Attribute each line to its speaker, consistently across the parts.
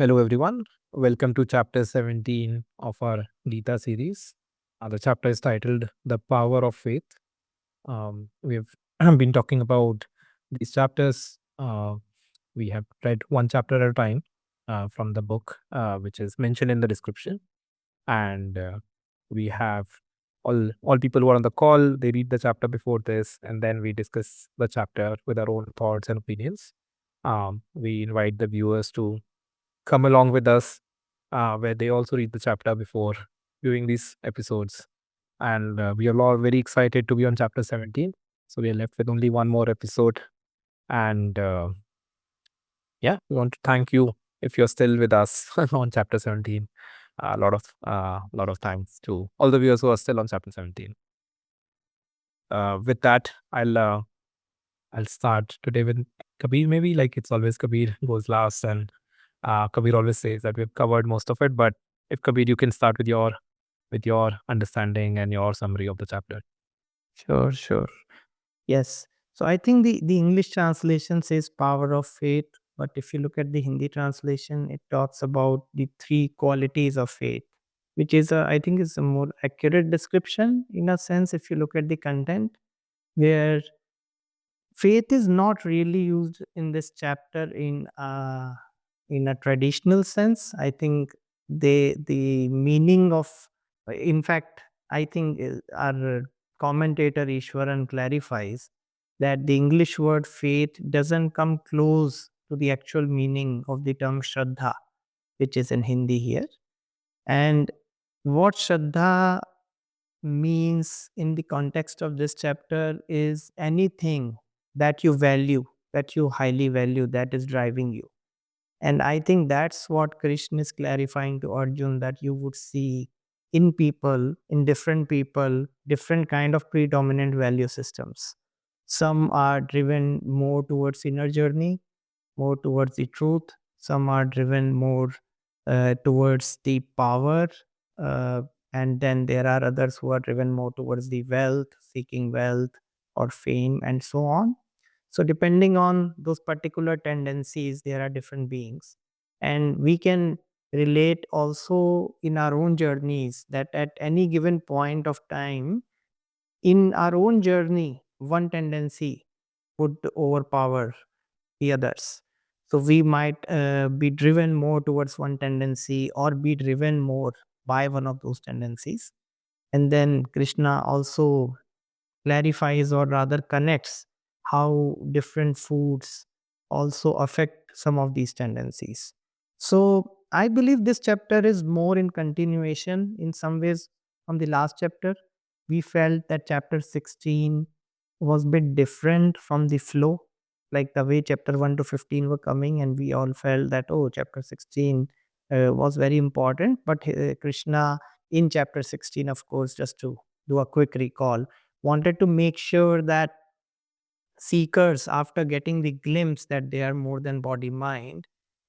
Speaker 1: Hello, everyone. Welcome to chapter 17 of our Gita series. The chapter is titled The Power of Faith. We've been talking about these chapters. We have read one chapter at a time from the book, which is mentioned in the description. And we have all people who are on the call, they read the chapter before this, and then we discuss the chapter with our own thoughts and opinions. We invite the viewers to come along with us, where they also read the chapter before viewing these episodes. And we are all very excited to be on chapter 17. So we are left with only one more episode. And yeah, we want to thank you if you're still with us on chapter 17. A lot of thanks to all the viewers who are still on chapter 17. With that, I'll start today with Kabir. Maybe like it's always Kabir goes last, and Kabir always says that we've covered most of it. But if Kabir, you can start with your understanding and your summary of the chapter.
Speaker 2: Sure. Yes. So I think the English translation says power of faith, but if you look at the Hindi translation, it talks about the three qualities of faith, which is I think is a more accurate description in a sense if you look at the content, where faith is not really used in this chapter in a traditional sense. I think the meaning of, in fact, I think our commentator Easwaran clarifies that the English word faith doesn't come close to the actual meaning of the term Shraddha, which is in Hindi here. And what Shraddha means in the context of this chapter is anything that you value, that you highly value, that is driving you. And I think that's what Krishna is clarifying to Arjun, that you would see in people, in different people, different kind of predominant value systems. Some are driven more towards inner journey, more towards the truth. Some are driven more towards the power. Uh, and then there are others who are driven more towards the wealth, seeking wealth or fame, and so on. So, depending on those particular tendencies, there are different beings. And we can relate also in our own journeys that at any given point of time, in our own journey, one tendency would overpower the others. So, we might be driven more towards one tendency or be driven more by one of those tendencies. And then Krishna also clarifies or rather connects how different foods also affect some of these tendencies. So I believe this chapter is more in continuation in some ways from the last chapter. We felt that chapter 16 was a bit different from the flow, like the way chapter 1 to 15 were coming, and we all felt that, oh, chapter 16 was very important. But Krishna in chapter 16, of course, just to do a quick recall, wanted to make sure that seekers, after getting the glimpse that they are more than body mind,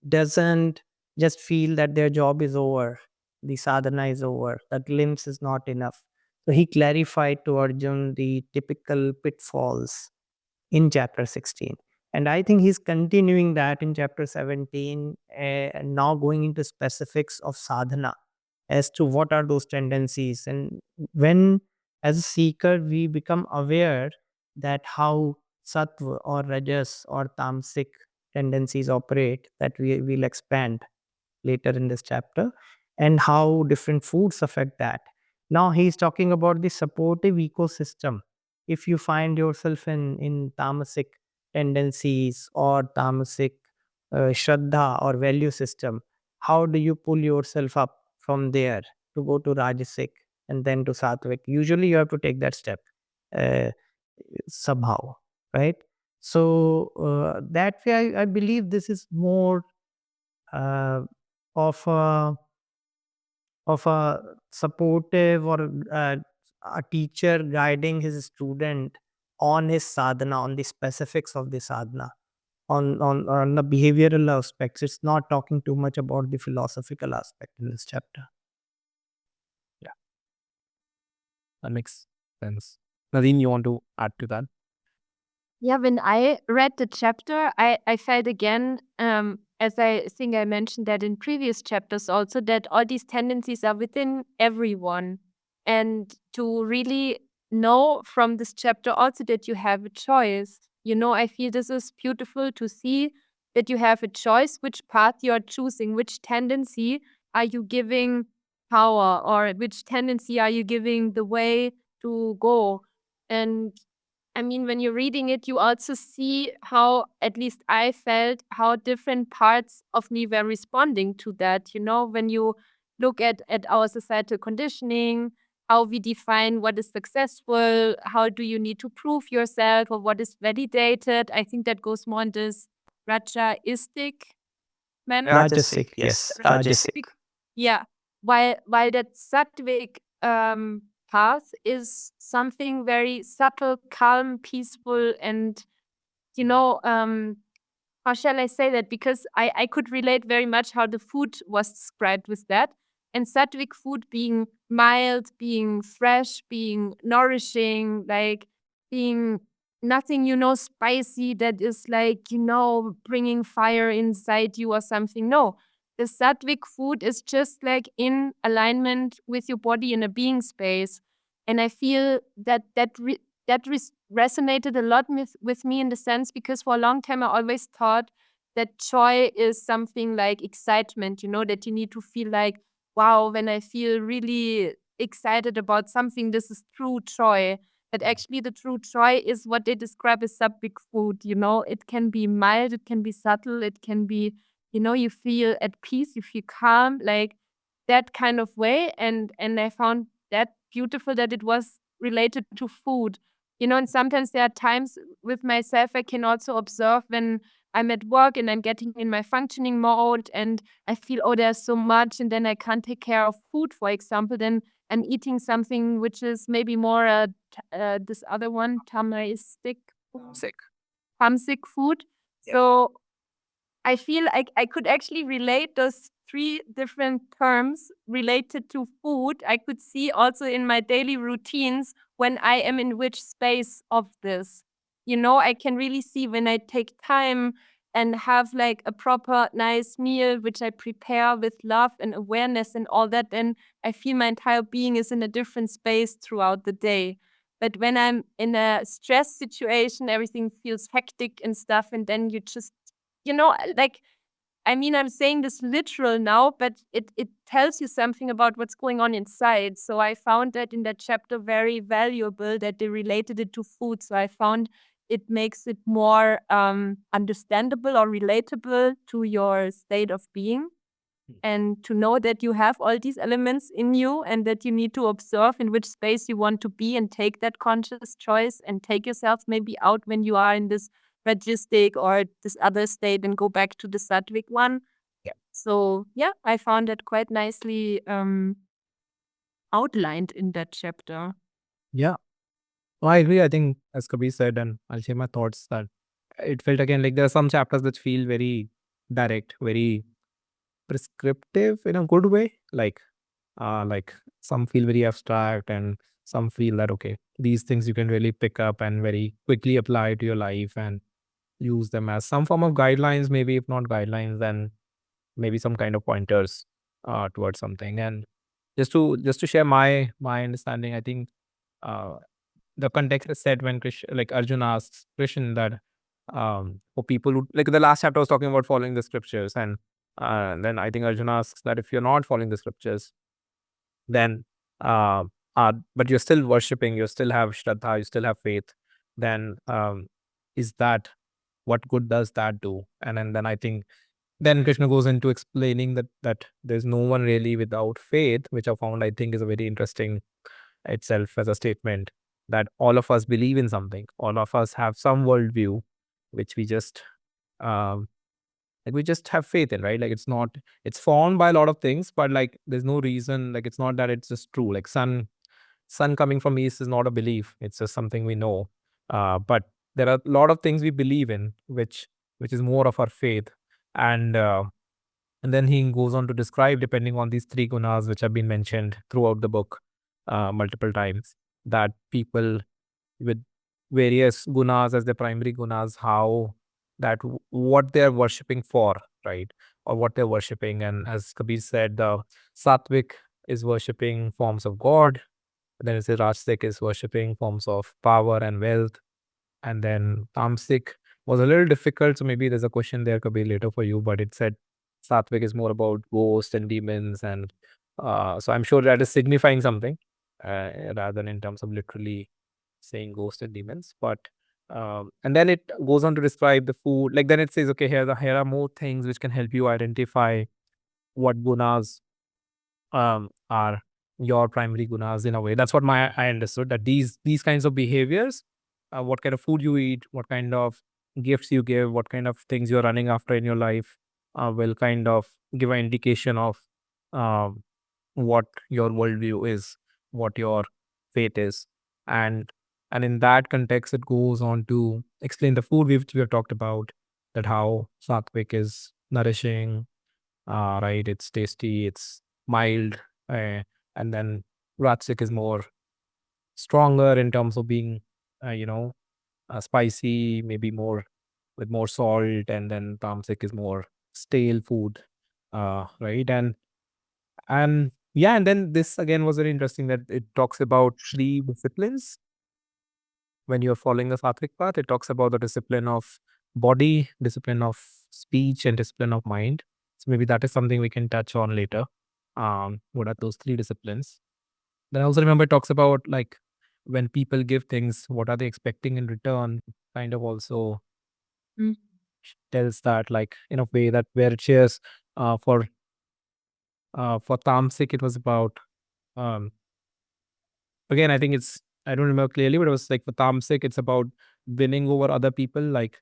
Speaker 2: doesn't just feel that their job is over, the sadhana is over, the glimpse is not enough. So he clarified to Arjun the typical pitfalls in chapter 16. And I think he's continuing that in chapter 17, and now going into specifics of sadhana as to what are those tendencies. And when, as a seeker, we become aware that how sattva or rajas or tamasic tendencies operate, that we will expand later in this chapter, and how different foods affect that. Now he's talking about the supportive ecosystem. If you find yourself in tamasic tendencies or tamasic shraddha or value system, how do you pull yourself up from there to go to rajasic and then to sattvic? Usually you have to take that step uh, somehow, right? So that way I believe this is more uh, of a supportive or a teacher guiding his student on his sadhana, on the specifics of the sadhana, on the behavioral aspects. It's not talking too much about the philosophical aspect in this chapter.
Speaker 1: Yeah, that makes sense. Nadine, you want to add to that?
Speaker 3: Yeah, when I read the chapter, I felt again as I think I mentioned that in previous chapters also, that all these tendencies are within everyone. And to really know from this chapter also that you have a choice. I feel this is beautiful to see that you have a choice which path you are choosing, which tendency are you giving power, or which tendency are you giving the way to go. And I mean, when you're reading it, you also see how, at least I felt, how different parts of me were responding to that. When you look at our societal conditioning, how we define what is successful, how do you need to prove yourself, or what is validated. I think that goes more in this Rajaistic manner.
Speaker 2: Rajasic, yes, Rajasic.
Speaker 3: Yeah. While that sattvic path is something very subtle, calm, peaceful, and how shall I say that? Because I could relate very much how the food was described with that. And sattvic food being mild, being fresh, being nourishing, like being nothing, spicy that is like, bringing fire inside you or something. No, the sattvic food is just like in alignment with your body in a being space. And I feel that resonated a lot with me in the sense, because for a long time I always thought that joy is something like excitement, that you need to feel like, wow, when I feel really excited about something, this is true joy. But actually the true joy is what they describe as sattvic food. It can be mild, it can be subtle, it can be, you feel at peace, you feel calm, like that kind of way. And I found that beautiful that it was related to food. And sometimes there are times with myself I can also observe when I'm at work and I'm getting in my functioning mode and I feel, oh, there's so much, and then I can't take care of food, for example, then I'm eating something which is maybe more this other one, tamaistic,
Speaker 1: Sick.
Speaker 3: tamasic food.
Speaker 1: Yeah.
Speaker 3: So I feel like I could actually relate those three different terms related to food. I could see also in my daily routines when I am in which space of this. I can really see when I take time and have like a proper nice meal, which I prepare with love and awareness and all that, then I feel my entire being is in a different space throughout the day. But when I'm in a stress situation, everything feels hectic and stuff, and then you just like, I mean, I'm saying this literal now, but it tells you something about what's going on inside. So I found that in that chapter very valuable that they related it to food. So I found it makes it more understandable or relatable to your state of being. And to know that you have all these elements in you and that you need to observe in which space you want to be and take that conscious choice and take yourself maybe out when you are in this registic or this other state and go back to the sattvic one.
Speaker 1: Yeah.
Speaker 3: So yeah, I found that quite nicely outlined in that chapter.
Speaker 1: Yeah. Well, I agree. I think, as Kabir said, and I'll share my thoughts, that it felt again like there are some chapters that feel very direct, very prescriptive in a good way. Like some feel very abstract, and some feel that okay, these things you can really pick up and very quickly apply to your life and use them as some form of guidelines. Maybe if not guidelines, then maybe some kind of pointers towards something. And just to share my understanding, I think uh, the context is set when like Arjun asks Krishna that for people who, like, the last chapter was talking about following the scriptures, and then I think Arjun asks that if you're not following the scriptures, then but you're still worshiping, you still have shraddha, you still have faith, then is that, what good does that do? And then I think then Krishna goes into explaining that there's no one really without faith, which I found, I think, is a very interesting itself as a statement, that all of us believe in something, all of us have some worldview which we just um, like we just have faith in, right? Like it's formed by a lot of things, but like there's no reason, like it's not that it's just true. Like sun coming from east is not a belief, it's just something we know. But there are a lot of things we believe in, which is more of our faith. And uh, and then he goes on to describe, depending on these three gunas which have been mentioned throughout the book multiple times, that people with various gunas as their primary gunas, how what they're worshipping for, right? Or what they're worshipping. And as Kabir said, the Sattvic is worshipping forms of God. Then it's the Rajasic is worshipping forms of power and wealth. And then Tamasic was a little difficult. So maybe there's a question there, Kabir, later for you. But it said Sattvic is more about ghosts and demons. And so I'm sure that is signifying something rather than in terms of literally saying ghosts and demons. But and then it goes on to describe the food. Like then it says, okay, here are more things which can help you identify what gunas are your primary gunas in a way. That's what I understood, that these kinds of behaviors, what kind of food you eat, what kind of gifts you give, what kind of things you're running after in your life, will kind of give an indication of um, what your worldview is, what your faith is, and in that context, it goes on to explain the food we have talked about, that how sattvic is nourishing, right? It's tasty, it's mild, uh, and then Ratsik is more stronger in terms of being, spicy, maybe more with more salt, and then Tamsik is more stale food, right? And yeah, and then this again was very interesting that it talks about three disciplines when you're following the Sattvic path. It talks about the discipline of body, discipline of speech, and discipline of mind. So maybe that is something we can touch on later. What are those three disciplines? Then I also remember it talks about like when people give things, what are they expecting in return? Kind of also
Speaker 3: Mm.
Speaker 1: tells that, like in a way that where it shares uh, for for Tamsik, it was about um, again, I think it's, I don't remember clearly, but it was like for Tamsik, it's about winning over other people. Like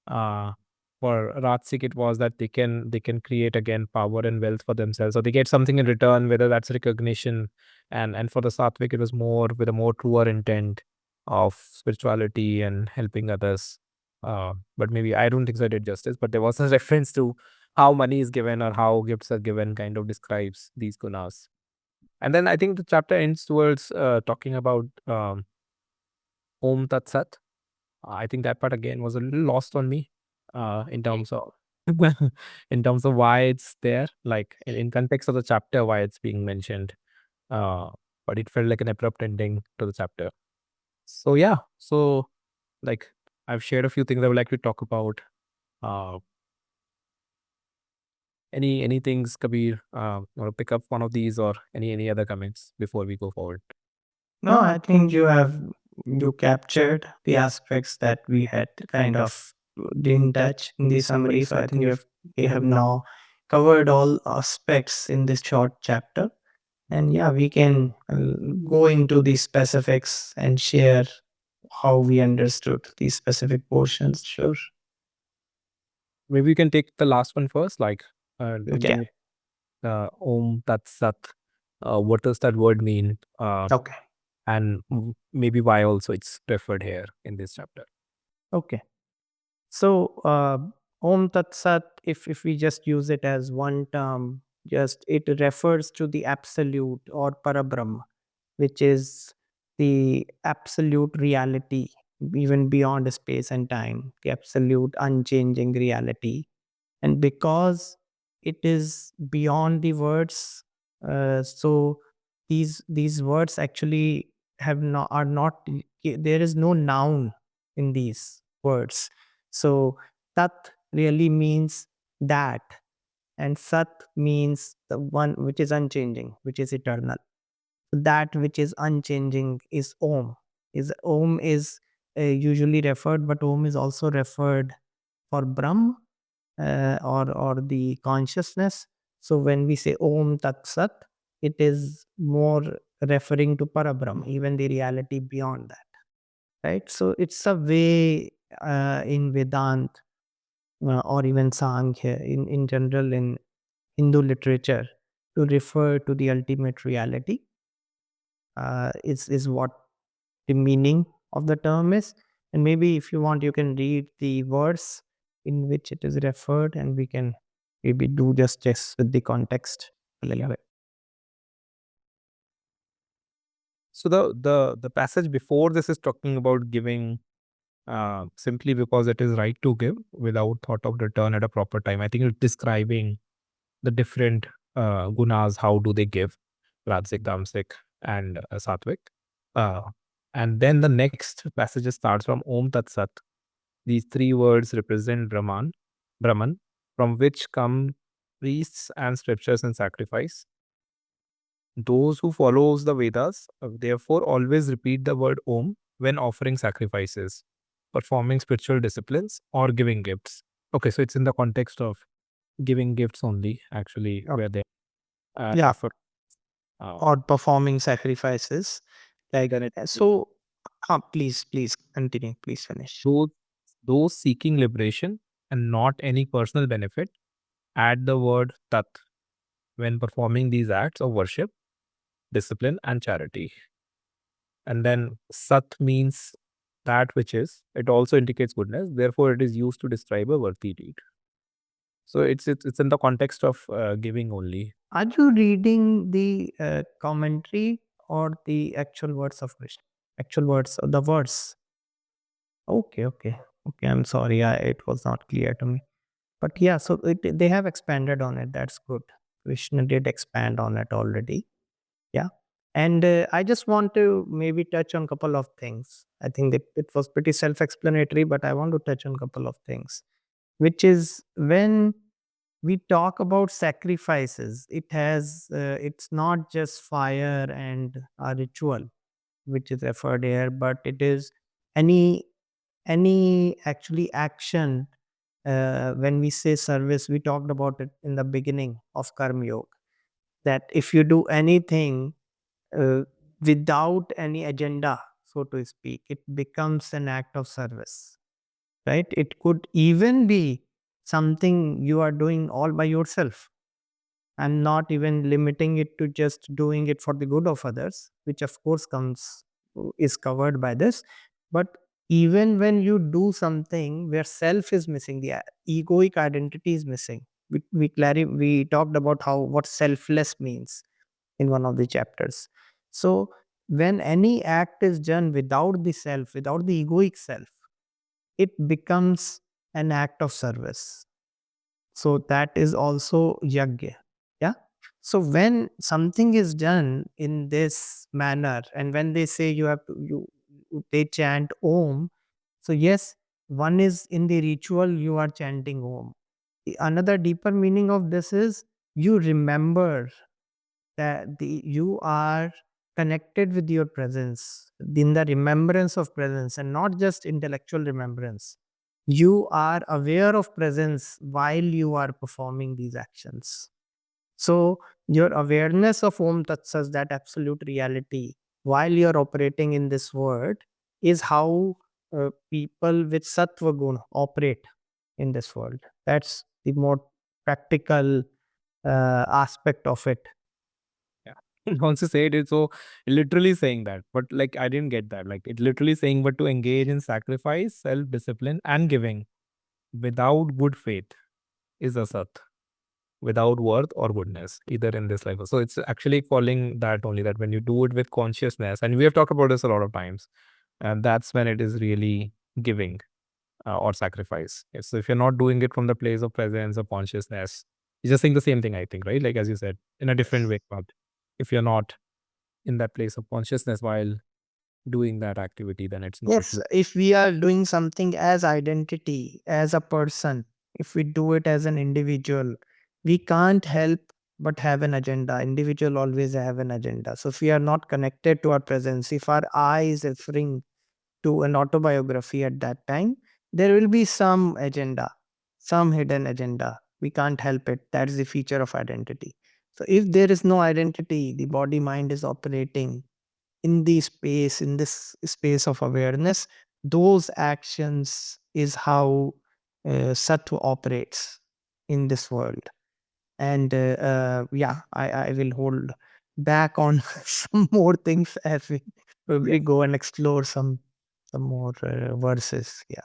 Speaker 1: uh for Ratsik, it was that they can create again power and wealth for themselves. So they get something in return, whether that's recognition. And for the Sattvic, it was more with a more truer intent of spirituality and helping others. But maybe I don't think so I did justice, but there was a reference to how money is given or how gifts are given, kind of describes these gunas. And then I think the chapter ends towards talking about Om Tat Sat. I think that part again was a little lost on me in terms of in terms of why it's there, like in context of the chapter, why it's being mentioned. Uh, but it felt like an abrupt ending to the chapter. So yeah, so like I've shared a few things I would like to talk about. Uh, any things, Kabir? Want to pick up one of these or any other comments before we go forward?
Speaker 2: No, I think you captured the aspects that we had kind of didn't touch in the summary. So I think you have now covered all aspects in this short chapter. And yeah, we can go into the specifics and share how we understood these specific portions. Sure.
Speaker 1: Maybe we can take the last one first. Like
Speaker 2: Okay.
Speaker 1: again, Om Tat Sat. What does that word mean?
Speaker 2: Okay.
Speaker 1: And maybe why also it's referred here in this chapter.
Speaker 2: Okay. So, Om Tat Sat, if we just use it as one term, just it refers to the absolute or Parabrahma, which is the absolute reality, even beyond space and time, the absolute unchanging reality. And because it is beyond the words, so these words actually have not are not there is no noun in these words. So tat really means that, and sat means the one which is unchanging, which is eternal. That which is unchanging is om. Is usually referred, but om is also referred for Brahm, or the consciousness. So when we say Om Tat Sat, it is more referring to Parabrahm, even the reality beyond that. Right? So it's a way in Vedant, or even Sankhya, in general in Hindu literature, to refer to the ultimate reality, is what the meaning of the term is. And maybe if you want, you can read the verse in which it is referred, and we can maybe do justice with the context a little bit.
Speaker 1: So the passage before this is talking about giving simply because it is right to give without thought of return at a proper time. I think it's describing the different gunas, how do they give, Rajasic, Tamasic, and Sattvic. Uh, and then the next passage starts from Om Tat Sat. These three words represent Brahman, from which come priests and scriptures and sacrifice. Those who follows the Vedas, therefore, always repeat the word Om when offering sacrifices, performing spiritual disciplines, or giving gifts. Okay, so it's in the context of giving gifts only, actually, where they
Speaker 2: Yeah,
Speaker 1: for
Speaker 2: or performing sacrifices. Like
Speaker 1: then it
Speaker 2: so, please continue. Please finish.
Speaker 1: those those seeking liberation and not any personal benefit add the word tat when performing these acts of worship, discipline, and charity. And then sat means that which is. It also indicates goodness. Therefore, it is used to describe a worthy deed. So it's in the context of giving only.
Speaker 2: Are you reading the commentary or the actual words of Krishna? Actual words, the verse. Okay. I'm sorry, it was not clear to me. But yeah, so they have expanded on it. That's good. Krishna did expand on it already. Yeah. And I just want to maybe touch on a couple of things. I think that it was pretty self-explanatory, but I want to touch on a couple of things, which is when we talk about sacrifices, it's not just fire and a ritual which is referred here, but it is any actually action. When we say service, we talked about it in the beginning of Karma Yoga, that if you do anything uh, without any agenda, so to speak, it becomes an act of service, right? It could even be something you are doing all by yourself. I'm not even limiting it to just doing it for the good of others, which of course comes is covered by this. But even when you do something where self is missing, the egoic identity is missing. We talked about how what selfless means in one of the chapters. So when any act is done without the self, without the egoic self, it becomes an act of service. So that is also yajna. Yeah. So when something is done in this manner, and when they say you have to, they chant Om. So yes, one is in the ritual you are chanting Om. Another deeper meaning of this is you remember that you are connected with your presence, in the remembrance of presence, and not just intellectual remembrance. You are aware of presence while you are performing these actions. So your awareness of Om Tat Sat, that absolute reality, while you're operating in this world, is how people with Sattva Guna operate in this world. That's the more practical aspect of it.
Speaker 1: Yeah. Once you say it, so literally saying that, but like I didn't get that. Like it literally saying, but to engage in sacrifice, self-discipline, and giving without good faith is a sat, without worth or goodness, either in this life. So it's actually calling that only that when you do it with consciousness, and we have talked about this a lot of times, and that's when it is really giving or sacrifice. Yes, so if you're not doing it from the place of presence or consciousness, you're just saying the same thing, I think, right? Like as you said, in a different way. But if you're not in that place of consciousness while doing that activity, then it's not.
Speaker 2: Yes, if we are doing something as identity, as a person, if we do it as an individual, we can't help but have an agenda. Individual always have an agenda. So if we are not connected to our presence, if our eye is referring to an autobiography at that time, there will be some agenda, some hidden agenda. We can't help it. That is the feature of identity. So if there is no identity, the body mind is operating in this space of awareness. Those actions is how sattva operates in this world. And yeah, I will hold back on some more things as we probably go and explore some more verses. Yeah.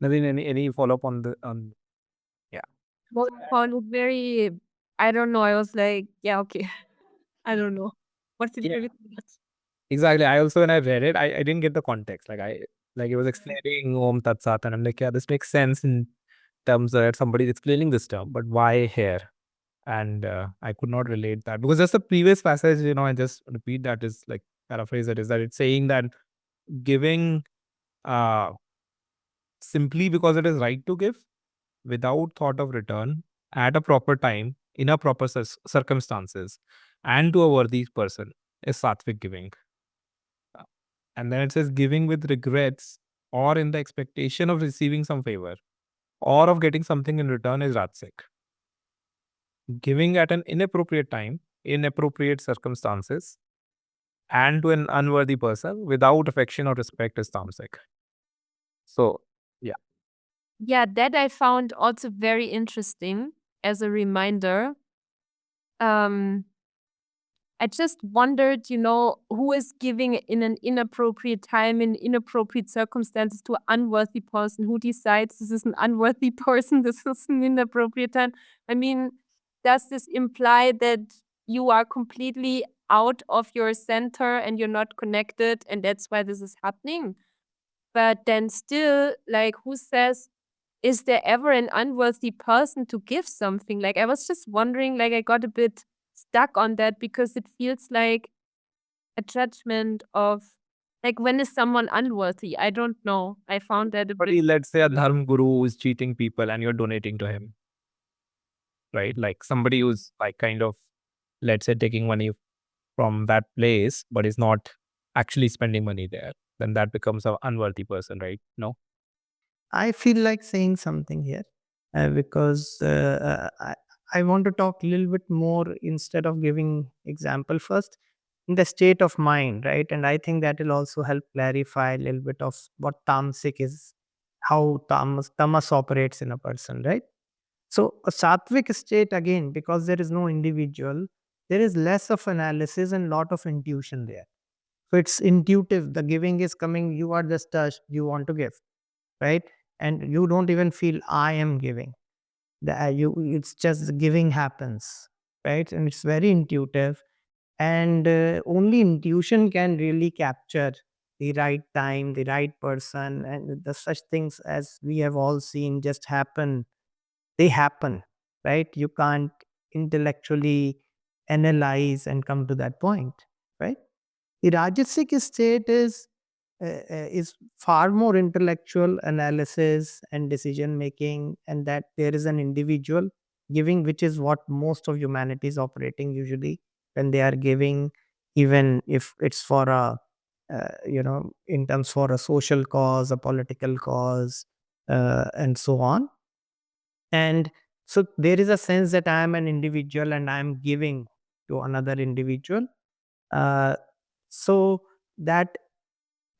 Speaker 1: Naveen, any follow up on the on? Yeah.
Speaker 3: Well, I found it very, I don't know. I was like, yeah, okay. I don't know. What's the
Speaker 1: Yeah.
Speaker 3: favorite thing?
Speaker 1: Exactly. I also when I read it, I didn't get the context. Like Like, it was explaining Om Tat Sat, and I'm like, yeah, this makes sense in terms that somebody's explaining this term, but why here? And I could not relate that because just the previous passage, I just repeat that is like paraphrase it is that it's saying that giving uh simply because it is right to give without thought of return at a proper time in a proper circumstances and to a worthy person is sattvic giving. Uh, And then it says giving with regrets or in the expectation of receiving some favor or of getting something in return is rajasic. Giving at an inappropriate time, inappropriate circumstances, and to an unworthy person without affection or respect is tamasic. So, yeah.
Speaker 3: Yeah, that I found also very interesting as a reminder. Um, I just wondered, who is giving in an inappropriate time, in inappropriate circumstances to an unworthy person? Who decides this is an unworthy person, this is an inappropriate time? I mean, does this imply that you are completely out of your center and you're not connected and that's why this is happening? But then still, like, who says, is there ever an unworthy person to give something? Like, I was just wondering, like, I got a bit stuck on that because it feels like a judgment of, like, when is someone unworthy? I don't know. I found that a
Speaker 1: But
Speaker 3: bit.
Speaker 1: let's say a dharm guru who is cheating people and you're donating to him, right? Like somebody who's like kind of, let's say, taking money from that place, but is not actually spending money there, then that becomes an unworthy person, right? No?
Speaker 2: I feel like saying something here because I want to talk a little bit more instead of giving example first in the state of mind, right? And I think that will also help clarify a little bit of what tamasic is, how tamas operates in a person, right? So a sattvic state again, because there is no individual, there is less of analysis and lot of intuition there. So it's intuitive. The giving is coming. You are just touched. You want to give, right? And you don't even feel I am giving. It's just the giving happens, right? And it's very intuitive, and only intuition can really capture the right time, the right person, and the such things as we have all seen just happen. They happen, right? You can't intellectually analyze and come to that point, right? The Rajasic state is far more intellectual analysis and decision making, and that there is an individual giving, which is what most of humanity is operating usually when they are giving, even if it's for a in terms for a social cause, a political cause, and so on. And so there is a sense that I am an individual and I am giving to another individual. So that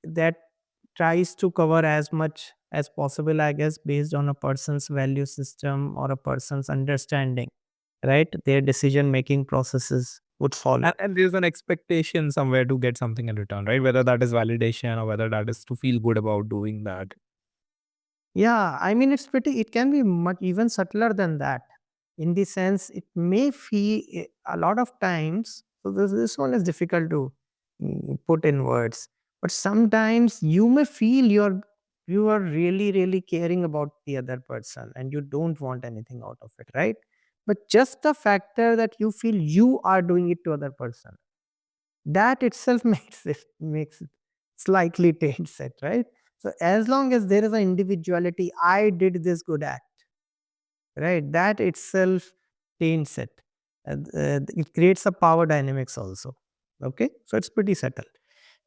Speaker 2: that tries to cover as much as possible, I guess, based on a person's value system or a person's understanding, right? Their decision making processes would follow.
Speaker 1: And there's an expectation somewhere to get something in return, right? Whether that is validation or whether that is to feel good about doing that.
Speaker 2: Yeah, I mean, it can be much even subtler than that. In the sense, it may feel a lot of times, so this one is difficult to put in words, but sometimes you may feel you are really, really caring about the other person and you don't want anything out of it, right? But just the factor that you feel you are doing it to other person, that itself makes it slightly taint set, right? So as long as there is an individuality, I did this good act, right? That itself taints it. It creates a power dynamics also. Okay, so it's pretty settled.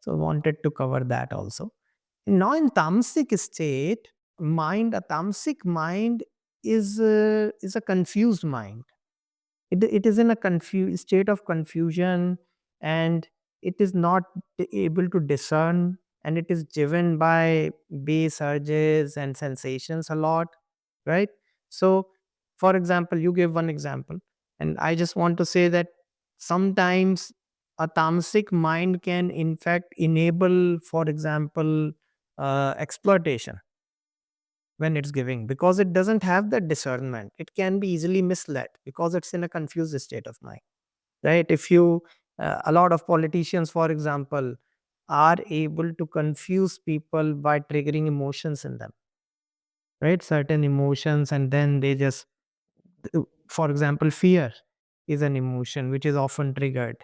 Speaker 2: So wanted to cover that also. Now in tamasic state, a tamasic mind is a confused mind. It is in a confused state of confusion, and it is not able to discern, and it is driven by base urges and sensations a lot, right? So for example, you give one example, and I just want to say that sometimes a tamasic mind can in fact enable, for example, exploitation when it's giving, because it doesn't have that discernment. It can be easily misled because it's in a confused state of mind, right? If you A lot of politicians, for example, are able to confuse people by triggering emotions in them, right? Certain emotions, and then they just, for example, fear is an emotion which is often triggered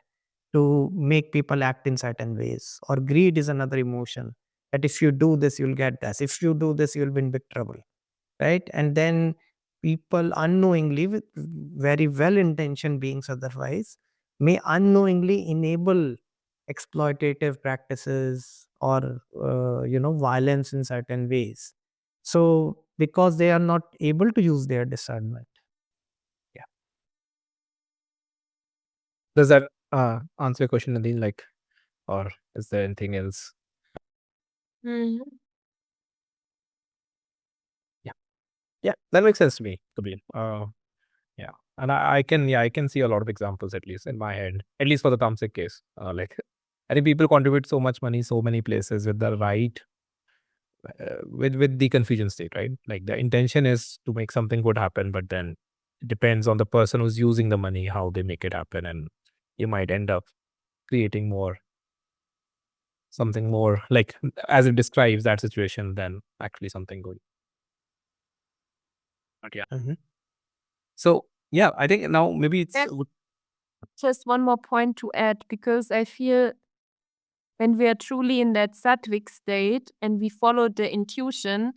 Speaker 2: to make people act in certain ways, or greed is another emotion, that if you do this you'll get this, if you do this you'll be in big trouble, right? And then people unknowingly, with very well intentioned beings otherwise, may unknowingly enable exploitative practices or violence in certain ways, so because they are not able to use their discernment.
Speaker 1: Yeah. Does that answer your question, Nadine? Like, or is there anything else?
Speaker 3: Mhm.
Speaker 1: Yeah. Yeah, that makes sense to me, Kabir. Yeah. And I can see a lot of examples, at least in my head, at least for the Tamasic case. Like, I think people contribute so much money, so many places with the right, with the confusion state, right? Like the intention is to make something good happen, but then it depends on the person who's using the money, how they make it happen. And you might end up creating something more like, as it describes that situation, than actually something good. But yeah.
Speaker 2: Mhm.
Speaker 1: So yeah, I think now maybe it's
Speaker 3: And just one more point to add, because I feel when we are truly in that sattvic state and we follow the intuition,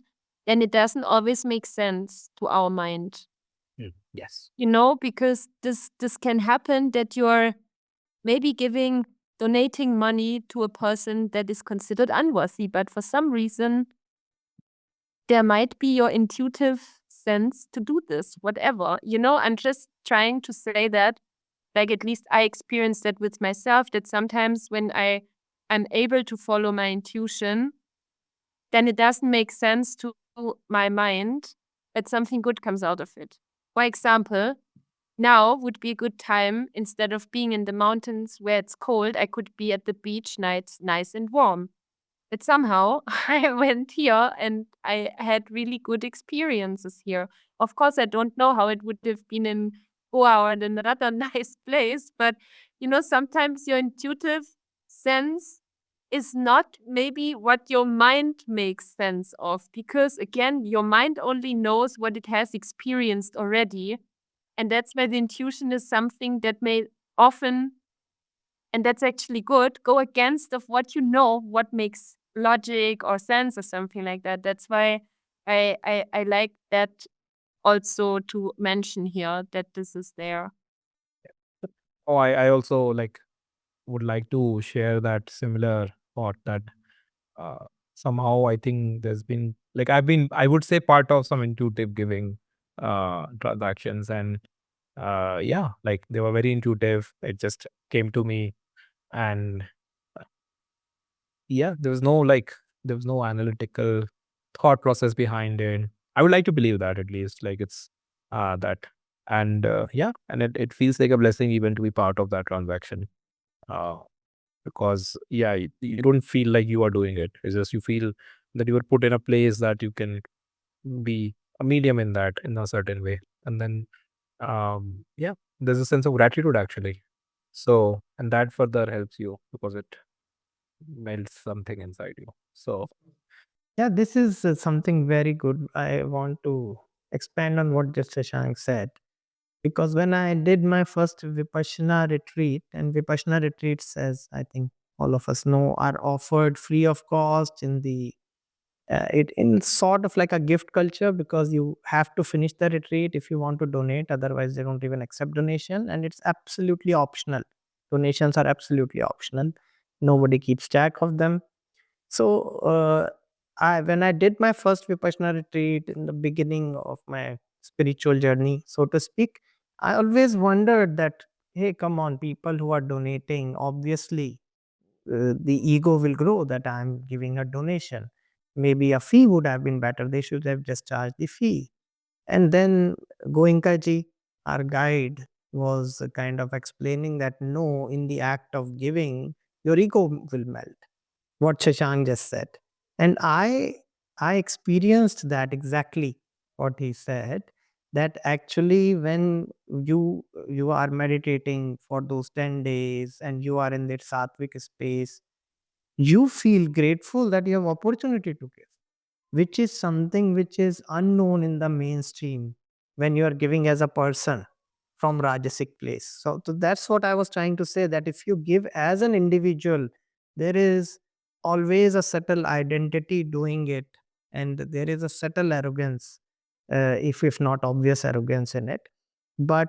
Speaker 3: then it doesn't always make sense to our mind.
Speaker 1: yes.
Speaker 3: Because this can happen that you're maybe donating money to a person that is considered unworthy, but for some reason there might be your intuitive sense to do this, whatever. I'm just trying to say that, like, at least I experienced that with myself, that sometimes when I'm able to follow my intuition, then it doesn't make sense to my mind, but something good comes out of it. For example, now would be a good time, instead of being in the mountains where it's cold, I could be at the beach, nice and warm. But somehow I went here and I had really good experiences here. Of course, I don't know how it would have been in Goa or in another nice place, but sometimes your intuitive sense is not maybe what your mind makes sense of, because again, your mind only knows what it has experienced already. And that's why the intuition is something that may often, and that's actually good, go against of what makes logic or sense or something like that. That's why I like that also to mention here, that this is there.
Speaker 1: Oh, I also like would like to share that similar thought that uh, somehow I think there's been like I would say part of some intuitive giving transactions, and yeah, like they were very intuitive. It just came to me, and yeah, there was no analytical thought process behind it. I would like to believe that, at least, like it's that. And yeah, and it feels like a blessing even to be part of that transaction, uh, because yeah, you don't feel like you are doing it. It's just you feel that you were put in a place that you can be a medium in that, in a certain way. And then yeah, there's a sense of gratitude, actually. So, and that further helps you because it melts something inside you. So
Speaker 2: Yeah, this is something very good. I want to expand on what just Shashank said, because when I did my first Vipassana retreat, and Vipassana retreats, as I think all of us know, are offered free of cost in the it in sort of like a gift culture, because you have to finish the retreat if you want to donate, otherwise they don't even accept donation, and it's absolutely optional. Donations are absolutely optional. Nobody keeps track of them. So I when I did my first Vipassana retreat in the beginning of my spiritual journey, so to speak, I always wondered that, hey, come on, people who are donating, obviously the ego will grow that I'm giving a donation. Maybe a fee would have been better. They should have just charged the fee. And then Goenkaji, our guide, was kind of explaining that no, in the act of giving, your ego will melt, what Shashank just said. And I experienced that exactly what he said, that actually when you are meditating for those 10 days and you are in that sattvic space, you feel grateful that you have opportunity to give, which is something which is unknown in the mainstream when you are giving as a person from rajasic place. So that's what I was trying to say, that if you give as an individual, there is always a subtle identity doing it, and there is a subtle arrogance, if not obvious arrogance in it. But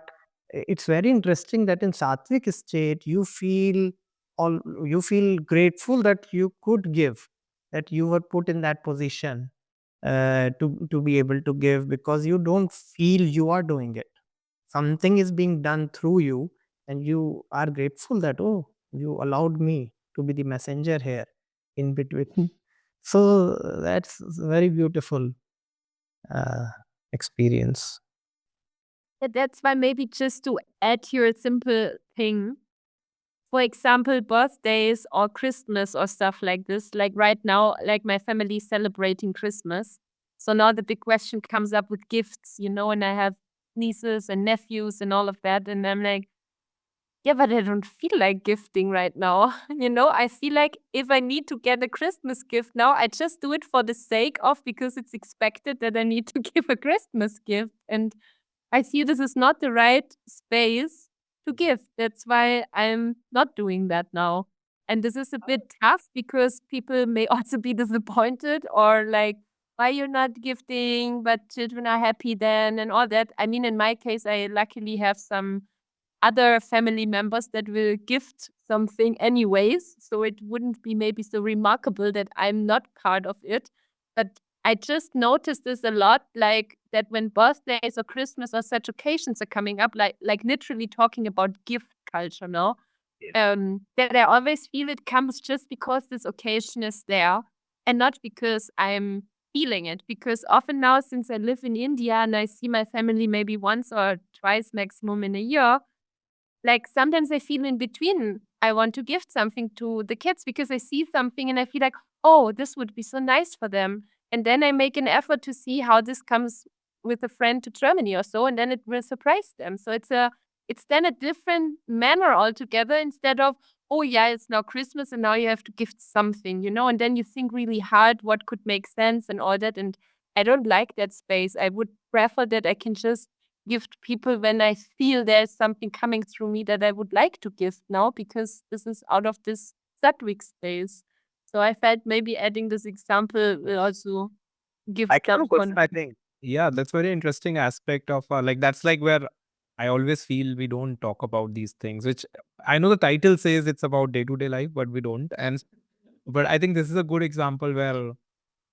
Speaker 2: it's very interesting that in sattvic state you feel grateful that you could give, that you were put in that position to be able to give, because you don't feel you are doing it. Something is being done through you, and you are grateful that, oh, you allowed me to be the messenger here in between. So that's very beautiful uh, experience.
Speaker 3: That's why maybe just to add here a simple thing. For example, birthdays or Christmas or stuff like this. Like right now, like my family is celebrating Christmas. So now the big question comes up with gifts, and I have nieces and nephews and all of that. And I'm like, yeah, but I don't feel like gifting right now. I feel like if I need to get a Christmas gift now, I just do it for the sake of, because it's expected that I need to give a Christmas gift. And I see this is not the right space to give. That's why I'm not doing that now. And this is a bit tough because people may also be disappointed or like, why you're not gifting, but children are happy then and all that. I mean, in my case, I luckily have some other family members that will gift something anyways. So it wouldn't be maybe so remarkable that I'm not part of it. But I just noticed this a lot, like that when birthdays or Christmas or such occasions are coming up, like literally talking about gift culture now, that I always feel it comes just because this occasion is there and not because I'm feeling it. Because often now, since I live in India and I see my family maybe once or twice maximum in a year, like sometimes I feel in between, I want to gift something to the kids because I see something and I feel like, oh, this would be so nice for them. And then I make an effort to see how this comes with a friend to Germany or so, and then it will surprise them. So it's then a different manner altogether instead of, oh yeah, it's now Christmas and now you have to gift something, and then you think really hard what could make sense and all that. And I don't like that space. I would prefer that I can just gift people when I feel there's something coming through me that I would like to gift now, because this is out of this Sattvic space. So I felt maybe adding this example will also give
Speaker 2: I
Speaker 3: some
Speaker 2: can question, I think.
Speaker 1: Yeah, that's very interesting aspect of like that's like where I always feel we don't talk about these things, which I know the title says it's about day-to-day life, but we don't. And but I think this is a good example where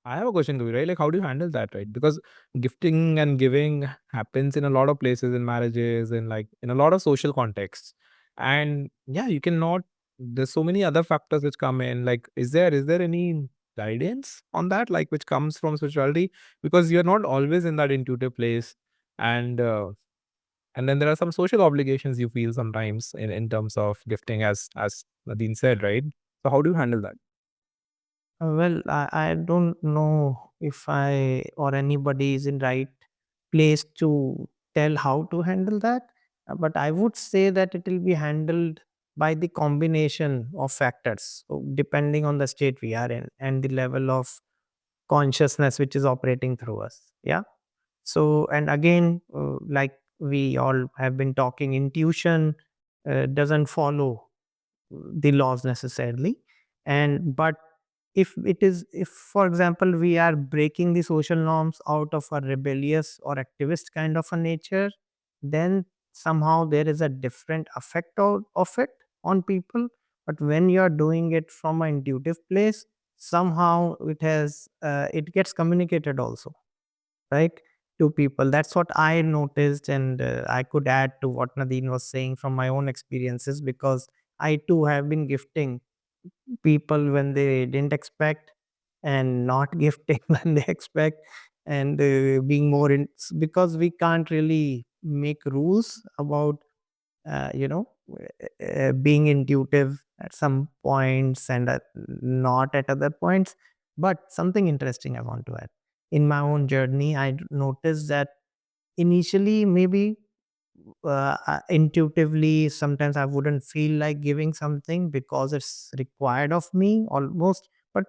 Speaker 1: I have a question to you, right? Like, how do you handle that, right? Because gifting and giving happens in a lot of places, in marriages, and like in a lot of social contexts. And yeah, you cannot. There's so many other factors which come in. Like, is there any guidance on that, like which comes from spirituality? Because you're not always in that intuitive place, and uh, and then there are some social obligations you feel sometimes in terms of gifting, as Nadine said, right? So how do you handle that?
Speaker 2: Well, I don't know if I or anybody is in right place to tell how to handle that, but I would say that it will be handled by the combination of factors, so depending on the state we are in and the level of consciousness which is operating through us. Yeah. So, and again, like we all have been talking, intuition doesn't follow the laws necessarily. And but if for example we are breaking the social norms out of a rebellious or activist kind of a nature, then somehow there is a different effect of it on people. But when you are doing it from an intuitive place, somehow it gets communicated also, right, to people. That's what I noticed, and I could add to what Nadine was saying from my own experiences, because I too have been gifting people when they didn't expect, and not gifting when they expect, and being more in, because we can't really make rules about uh, you know being intuitive at some points and not at other points. But something interesting I want to add, in my own journey I noticed that initially maybe intuitively sometimes I wouldn't feel like giving something because it's required of me almost, but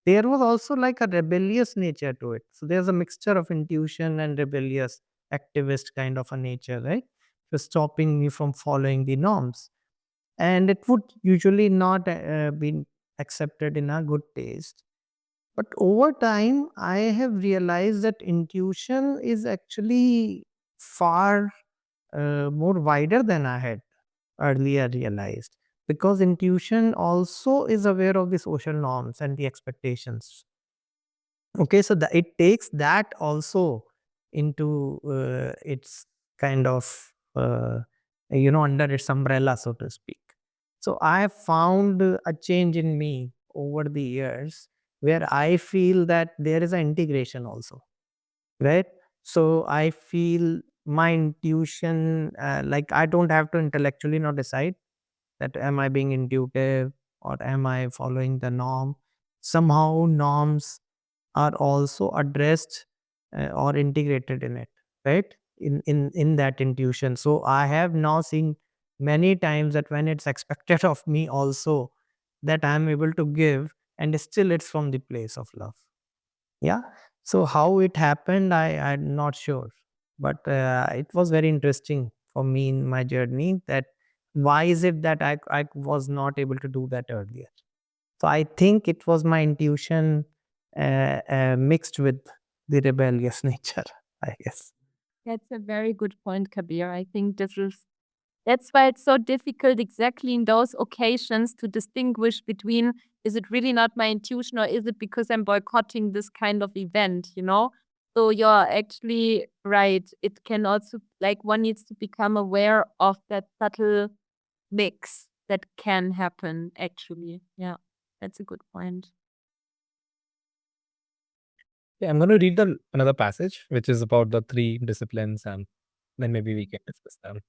Speaker 2: there was also like a rebellious nature to it. So there's a mixture of intuition and rebellious activist kind of a nature, right? So stopping me from following the norms, and it would usually not be accepted in a good taste. But over time I have realized that intuition is actually far more wider than I had earlier realized, because intuition also is aware of the social norms and the expectations. Okay, so it takes that also into its kind of under its umbrella, so to speak. So I have found a change in me over the years where I feel that there is an integration also, right? So I feel my intuition, like I don't have to intellectually not decide that am I being intuitive or am I following the norm. Somehow norms are also addressed or integrated in it, right? In that intuition. So I have now seen many times that when it's expected of me also, that I'm able to give, and still it's from the place of love. Yeah. So how it happened, I'm not sure, but it was very interesting for me in my journey. That why is it that I was not able to do that earlier? So I think it was my intuition mixed with the rebellious nature, I guess.
Speaker 3: That's a very good point, Kabir. I think that's why it's so difficult exactly in those occasions to distinguish between, is it really not my intuition or is it because I'm boycotting this kind of event, you know? So you're actually right. It can also, like, one needs to become aware of that subtle mix that can happen, actually. Yeah, that's a good point.
Speaker 1: Yeah, I'm going to read another passage, which is about the three disciplines, and then maybe we can discuss them.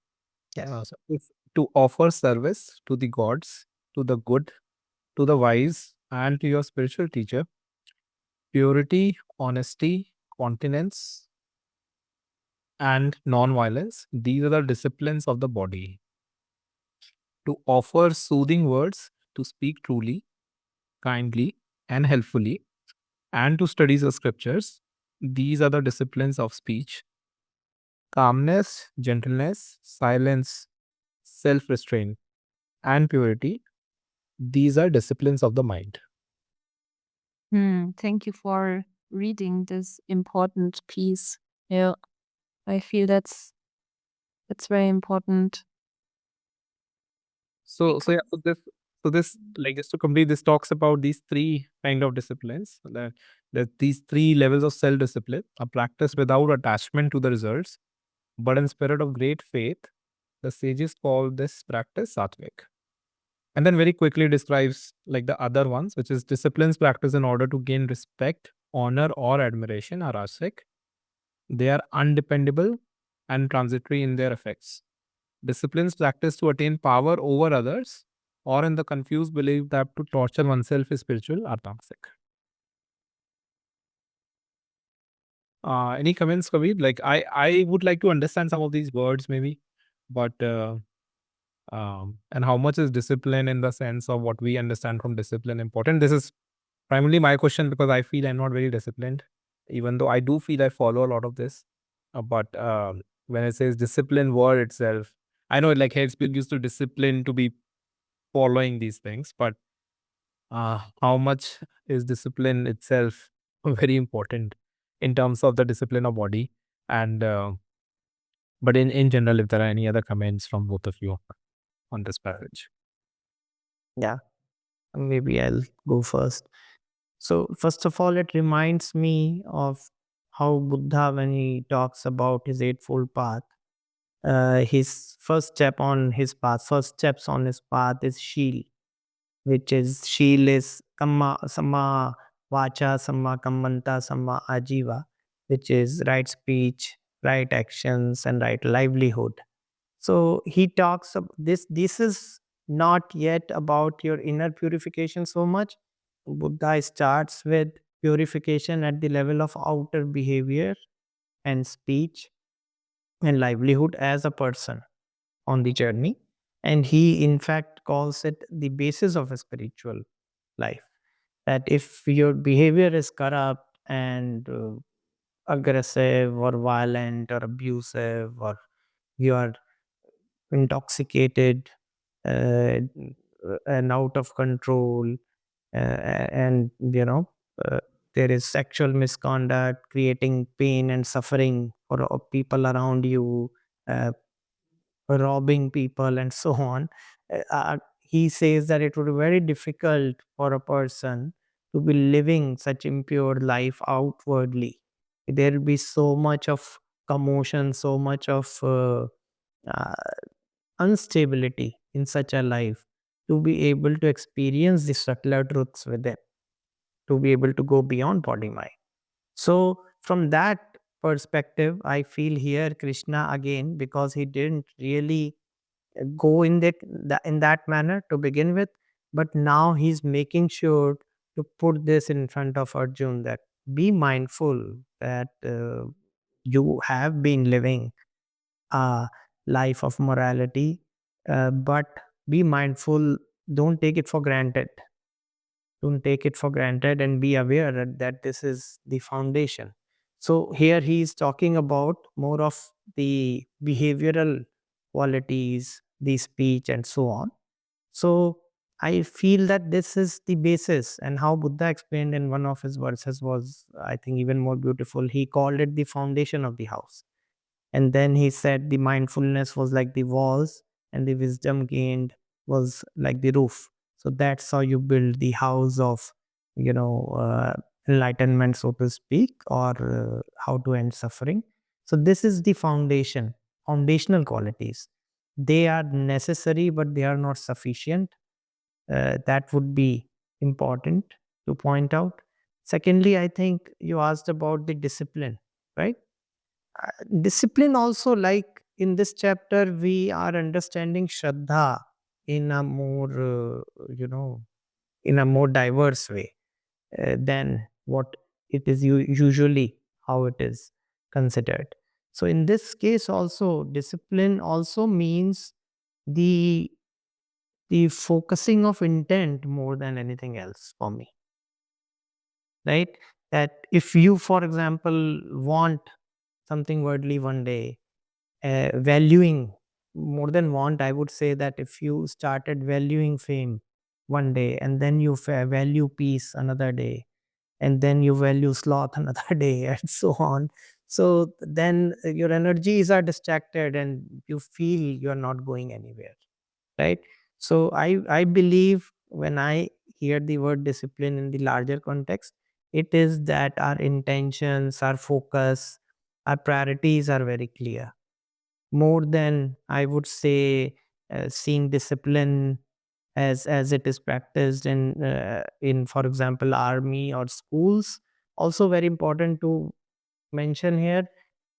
Speaker 2: Yes.
Speaker 1: So to offer service to the gods, to the good, to the wise, and to your spiritual teacher, purity, honesty, continence, and non-violence, these are the disciplines of the body. To offer soothing words, to speak truly, kindly, and helpfully, and to study the scriptures, these are the disciplines of speech. Calmness, gentleness, silence, self restraint, and purity, these are disciplines of the mind.
Speaker 3: Thank you for reading this important piece. Yeah, I feel that's very important.
Speaker 1: So yeah, so this like just to complete, this talks about these three kind of disciplines. That these three levels of self discipline are practiced without attachment to the results, but in spirit of great faith. The sages call this practice sattvic. And then very quickly describes like the other ones, which is disciplines practiced in order to gain respect, honor, or admiration are rasic. They are undependable and transitory in their effects. Disciplines practiced to attain power over others, or in the confused belief that to torture oneself is spiritual, are tamasic. Any comments, Kabir? Like I would like to understand some of these words maybe, but and how much is discipline in the sense of what we understand from discipline important? This is primarily my question because I feel I'm not very disciplined, even though I do feel I follow a lot of this. But when it says discipline word itself, I know like hey, it's been used to discipline to be following these things, but how much is discipline itself very important in terms of the discipline of body? And but in general, if there are any other comments from both of you on this passage.
Speaker 2: Yeah. Maybe I'll go first. So, first of all, it reminds me of how Buddha, when he talks about his Eightfold Path, his first steps on his path is Sheel, which is Sheel is Kamma, Samma Vacha, Samma Kammanta, Samma Ajiva, which is right speech, right actions, and right livelihood. So he talks of this is not yet about your inner purification so much. Buddha starts with purification at the level of outer behavior and speech, and livelihood as a person on the journey. And he, in fact, calls it the basis of a spiritual life. That if your behavior is corrupt and aggressive or violent or abusive, or you are intoxicated and out of control, and uh, there is sexual misconduct creating pain and suffering for people around you, uh, robbing people and so on. He says that it would be very difficult for a person to be living such impure life outwardly. There will be so much of commotion, so much of uh, instability in such a life, to be able to experience the subtler truths within, to be able to go beyond body mind. So, from that perspective, I feel here Krishna again, because he didn't really go in in that manner to begin with, but now he's making sure to put this in front of Arjun, that be mindful that you have been living a life of morality, but be mindful, don't take it for granted. Don't take it for granted and be aware that this is the foundation. So here he is talking about more of the behavioral qualities, the speech, and so on. So I feel that this is the basis, and how Buddha explained in one of his verses was, I think, even more beautiful. He called it the foundation of the house. And then he said the mindfulness was like the walls, and the wisdom gained was like the roof. So that's how you build the house of, you know, enlightenment, so to speak, or how to end suffering. So this is the foundation, foundational qualities. They are necessary, but they are not sufficient. That would be important to point out. Secondly, I think you asked about the discipline, right? Discipline also, like in this chapter, we are understanding Shraddha in a more, in a more diverse way than what it is usually how it is considered. So in this case also, discipline also means the the focusing of intent more than anything else for me, right? That if you, for example, want something worldly one day, valuing more than want, I would say that if you started valuing fame one day, and then you value peace another day, and then you value sloth another day, and so on, so then your energies are distracted and you feel you're not going anywhere, right? So I believe, when I hear the word discipline in the larger context, it is that our intentions, our focus, our priorities are very clear, more than, I would say, seeing discipline as it is practiced in, for example, army or schools. Also very important to mention here,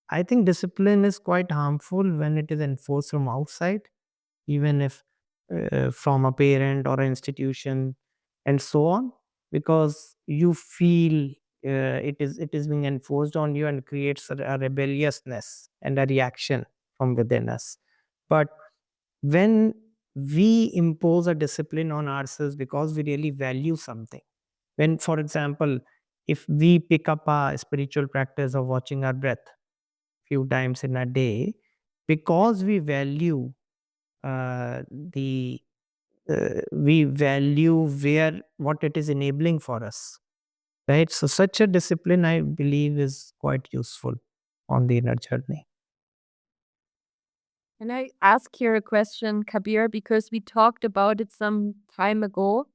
Speaker 2: I think discipline is quite harmful when it is enforced from outside, even if from a parent or an institution, and so on, because you feel it is being enforced on you and creates a rebelliousness and a reaction from within us. But when we impose a discipline on ourselves because we really value something, when, for example, if we pick up a spiritual practice of watching our breath few times in a day, because we value the we value where what it is enabling for us, right? So such a discipline, I believe, is quite useful on the inner journey.
Speaker 3: Can I ask here a question, Kabir? Because we talked about it some time ago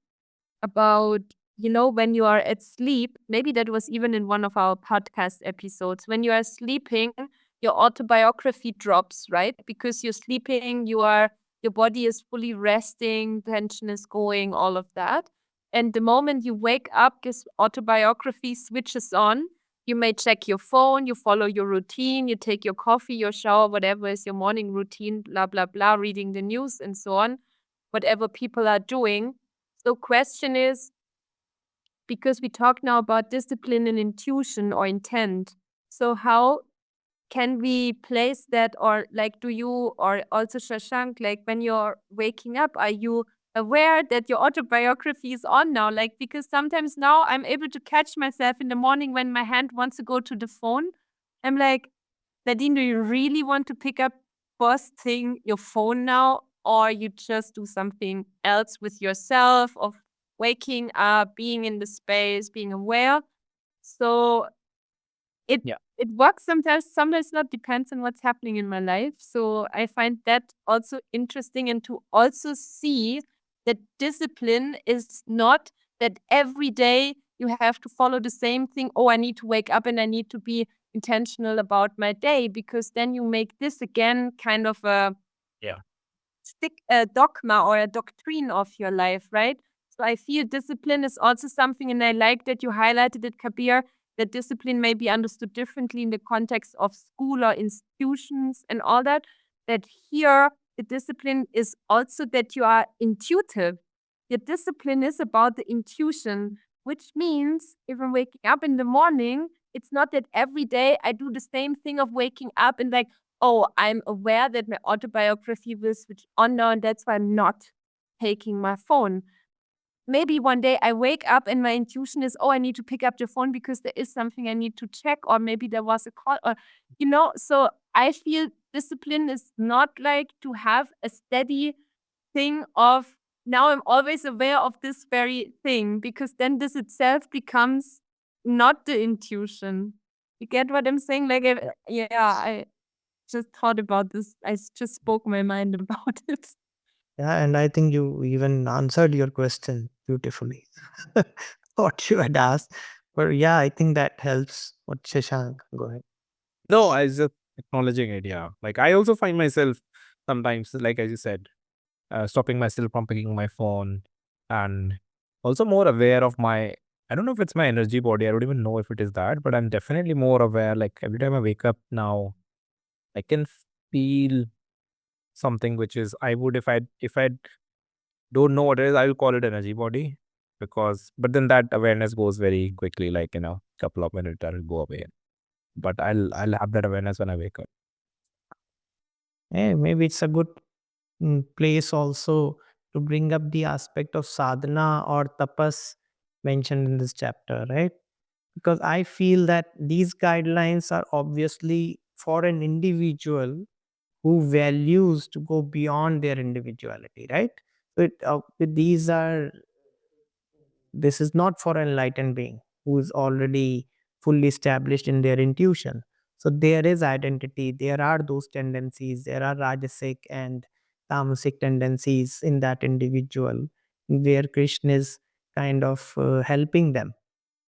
Speaker 3: about, when you are at sleep, maybe that was even in one of our podcast episodes, when you are sleeping, your autobiography drops, right? Because you're sleeping, your body is fully resting, tension is going, all of that. And the moment you wake up, this autobiography switches on. You may check your phone, you follow your routine, you take your coffee, your shower, whatever is your morning routine, blah, blah, blah, reading the news and so on, whatever people are doing. So question is, because we talk now about discipline and intuition or intent, so how can we place that, or like, do you, or also Shashank, like when you're waking up, are you aware that your autobiography is on now? Like, because sometimes now I'm able to catch myself in the morning when my hand wants to go to the phone. I'm like, Nadine, do you really want to pick up first thing your phone now, or you just do something else with yourself of waking up, being in the space, being aware? So it
Speaker 1: Yeah.
Speaker 3: it works sometimes not, depends on what's happening in my life. So I find that also interesting, and to also see that discipline is not that every day you have to follow the same thing. Oh, I need to wake up and I need to be intentional about my day, because then you make this again kind of a
Speaker 1: Yeah.
Speaker 3: a dogma or a doctrine of your life, right? So I feel discipline is also something, and I like that you highlighted it, Kabir, that discipline may be understood differently in the context of school or institutions and all that. That here, the discipline is also that you are intuitive. Your discipline is about the intuition, which means if I'm waking up in the morning, it's not that every day I do the same thing of waking up and like, oh, I'm aware that my autobiography will switch on now, and that's why I'm not taking my phone. Maybe one day I wake up and my intuition is, oh, I need to pick up the phone because there is something I need to check, or maybe there was a call, or, so I feel discipline is not like to have a steady thing of, now I'm always aware of this very thing, because then this itself becomes not the intuition. You get what I'm saying? Like, yeah, I just thought about this. Just spoke my mind about it.
Speaker 2: Yeah, and I think you even answered your question beautifully. What you had asked. But yeah, I think that helps. What Shashank, go ahead.
Speaker 1: No, I was just acknowledging it. Yeah. Like I also find myself sometimes, like as you said, stopping myself from picking my phone, and also more aware of my, I don't know if it's my energy body. I don't even know if it is that, but I'm definitely more aware. Like every time I wake up now, I can feel something which is, I would, if I don't know what it is, I will call it energy body, because but then that awareness goes very quickly, like couple of minutes that will go away. But I'll have that awareness when I wake up.
Speaker 2: Hey, maybe it's a good place also to bring up the aspect of sadhana or tapas mentioned in this chapter, right? Because I feel that these guidelines are obviously for an individual who values to go beyond their individuality, right? So these are, this is not for an enlightened being who is already fully established in their intuition. So there is identity, there are those tendencies, there are rajasic and tamasic tendencies in that individual, where Krishna is kind of helping them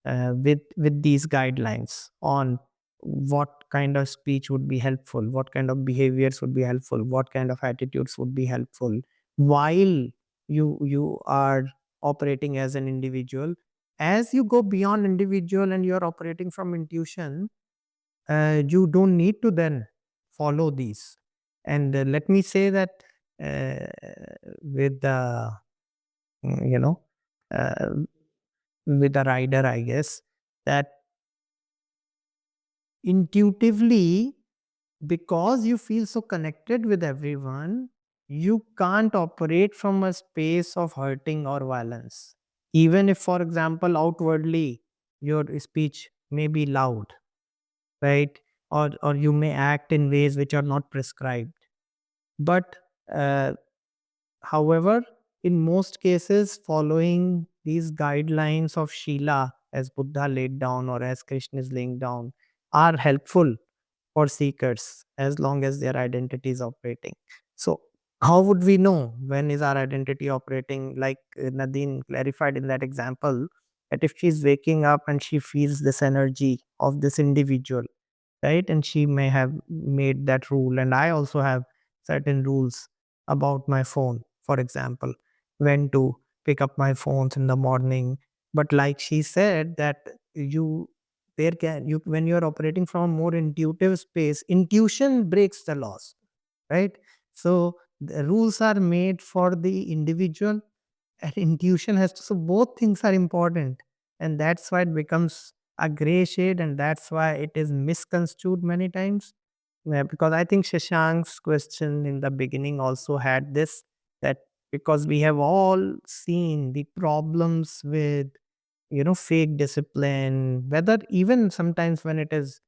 Speaker 2: with these guidelines on what kind of speech would be helpful, what kind of behaviors would be helpful, what kind of attitudes would be helpful, while you are operating as an individual. As you go beyond individual and you are operating from intuition, you don't need to then follow these. And let me say that uh, with the you know uh, with the rider, I guess, that intuitively, because you feel so connected with everyone, you can't operate from a space of hurting or violence. Even if, for example, outwardly your speech may be loud, right? Or you may act in ways which are not prescribed. But uh, however, in most cases, following these guidelines of Shila, as Buddha laid down or as Krishna is laying down, are helpful for seekers as long as their identity is operating. So, how would we know when is our identity operating? Like Nadine clarified in that example, that if she's waking up and she feels this energy of this individual, right? And she may have made that rule. And I also have certain rules about my phone, for example, when to pick up my phones in the morning. But like she said, that you there can you when you're operating from a more intuitive space, intuition breaks the laws, right? So the rules are made for the individual, and intuition has to, so both things are important, and that's why it becomes a gray shade, and that's why it is misconstrued many times. Yeah, because I think Shashank's question in the beginning also had this, that because we have all seen the problems with, fake discipline, whether even sometimes when it is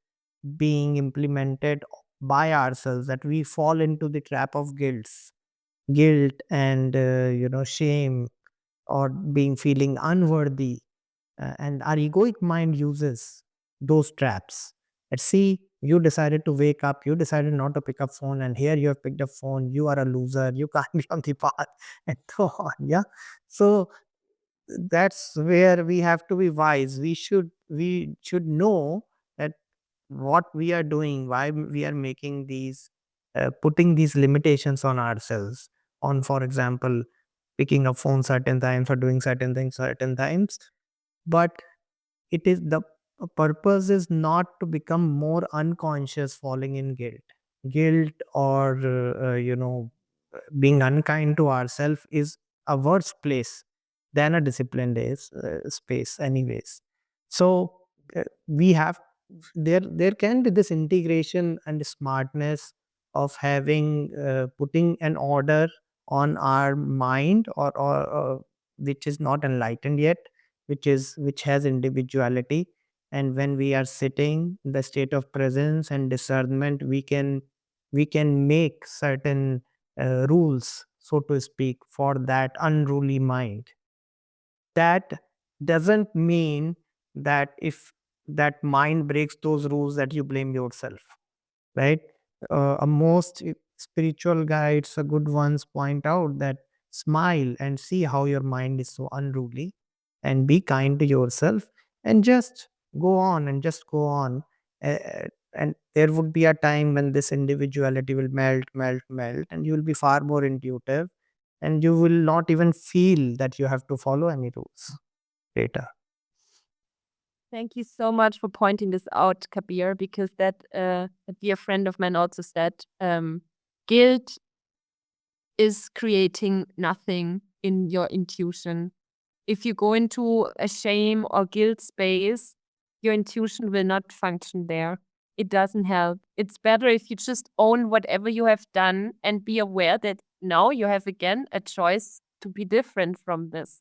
Speaker 2: being implemented by ourselves, that we fall into the trap of guilt and shame, or being feeling unworthy, and our egoic mind uses those traps. Let's see, you decided to wake up, you decided not to pick up phone, and here you have picked up phone, you are a loser, you can't be on the path, and so on. Yeah. So that's where we have to be wise. We should know that what we are doing, why we are making these, putting these limitations on ourselves, on, for example, picking up phone certain times or doing certain things certain times. But it is the purpose is not to become more unconscious, falling in guilt, or being unkind to ourselves is a worse place than a disciplined space anyways. So we have, there can be this integration and smartness of having, putting an order on our mind, or which is not enlightened yet, which has individuality. And when we are sitting in the state of presence and discernment, we can make certain rules, so to speak, for that unruly mind. That doesn't mean that if that mind breaks those rules, that you blame yourself, right? Most spiritual guides, good ones, point out that smile and see how your mind is so unruly, and be kind to yourself, and just go on and just go on. And there would be a time when this individuality will melt, and you will be far more intuitive, and you will not even feel that you have to follow any rules later.
Speaker 3: Thank you so much for pointing this out, Kabir, because that a dear friend of mine also said, guilt is creating nothing in your intuition. If you go into a shame or guilt space, your intuition will not function there. It doesn't help. It's better if you just own whatever you have done and be aware that now you have again a choice to be different from this.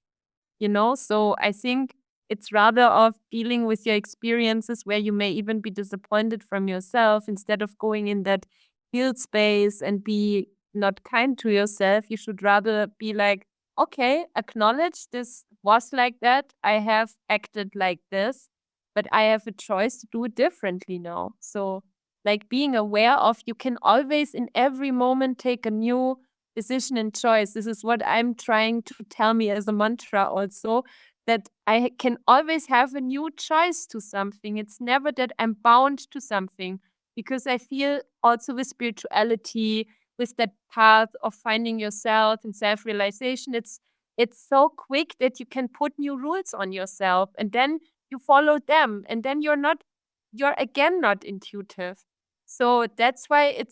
Speaker 3: So I think it's rather of dealing with your experiences where you may even be disappointed from yourself, instead of going in that guilt space and be not kind to yourself. You should rather be like, okay, acknowledge this was like that. I have acted like this, but I have a choice to do it differently now. So, like, being aware of, you can always in every moment take a new decision and choice. This is what I'm trying to tell me as a mantra also, that I can always have a new choice to something. It's never that I'm bound to something, because I feel also with spirituality, with that path of finding yourself and self-realization, it's so quick that you can put new rules on yourself, and then you follow them, and then you're again not intuitive. So that's why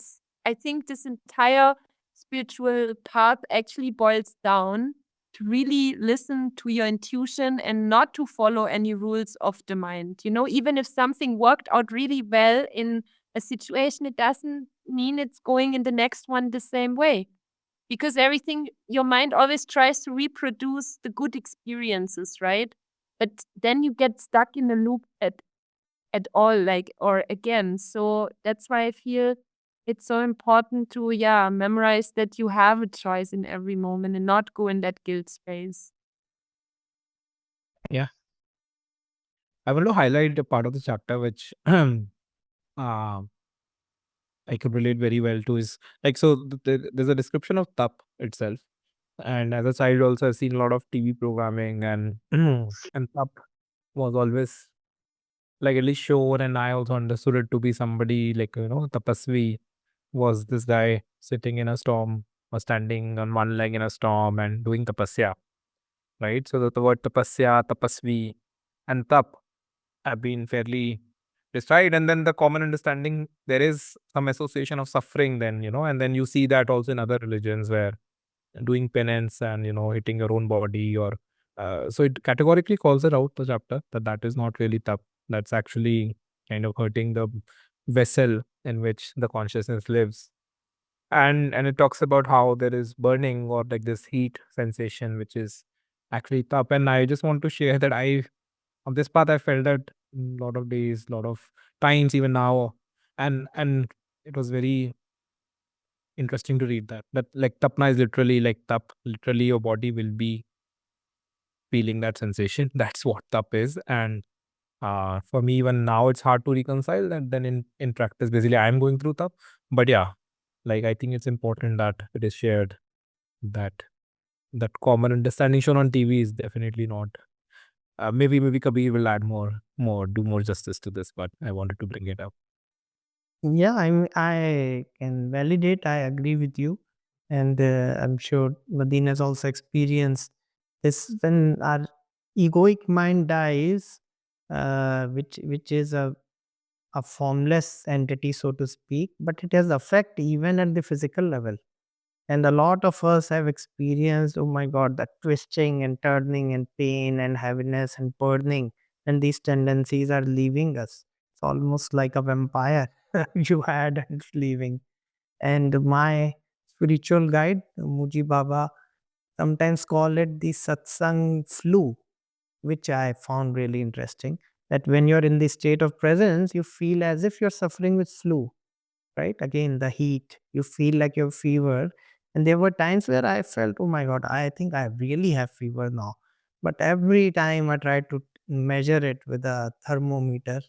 Speaker 3: I think this entire spiritual path actually boils down to really listen to your intuition and not to follow any rules of the mind. Even if something worked out really well in a situation, it doesn't mean it's going in the next one the same way. Because everything, your mind always tries to reproduce the good experiences, right? But then you get stuck in a loop at all, like, or again. So that's why I feel it's so important to, memorize that you have a choice in every moment and not go in that guilt space.
Speaker 1: Yeah. I want to highlight a part of the chapter which I could relate very well to, is like, so there's a description of tap itself. And as a child also, I've seen a lot of TV programming, and and tap was always like at least shown, and I also understood it to be somebody like, tapasvi was this guy sitting in a storm or standing on one leg in a storm and doing tapasya, right? So the word tapasya, tapasvi, and tap have been fairly described. And then the common understanding, there is some association of suffering then, and then you see that also in other religions where doing penance and, hitting your own body, or so it categorically calls it out, the chapter, that is not really tap. That's actually kind of hurting the vessel in which the consciousness lives. And it talks about how there is burning or like this heat sensation, which is actually tap. And I just want to share that I on this path I felt that a lot of days, lot of times, even now, and it was very interesting to read that like tapna is literally like tap. Literally, your body will be feeling that sensation. That's what tap is. And for me, even now, it's hard to reconcile that. Then in practice, basically, I'm going through tap. But yeah, like I think it's important that it is shared. That that common understanding shown on TV is definitely not. Maybe Kabir will add do more justice to this, but I wanted to bring it up.
Speaker 2: Yeah, I can validate. I agree with you, and I'm sure Nadine has also experienced this when our egoic mind dies, which is a formless entity, so to speak, but it has effect even at the physical level. And a lot of us have experienced, oh my God, that twisting and turning and pain and heaviness and burning, and these tendencies are leaving us. It's almost like a vampire you had and it's leaving. And my spiritual guide, Muji Baba, sometimes call it the satsang flu, which I found really interesting. That when you're in the state of presence, you feel as if you're suffering with flu, right? Again, the heat, you feel like you have fever. And there were times where I felt, oh my God, I think I really have fever now. But every time I tried to measure it with a thermometer,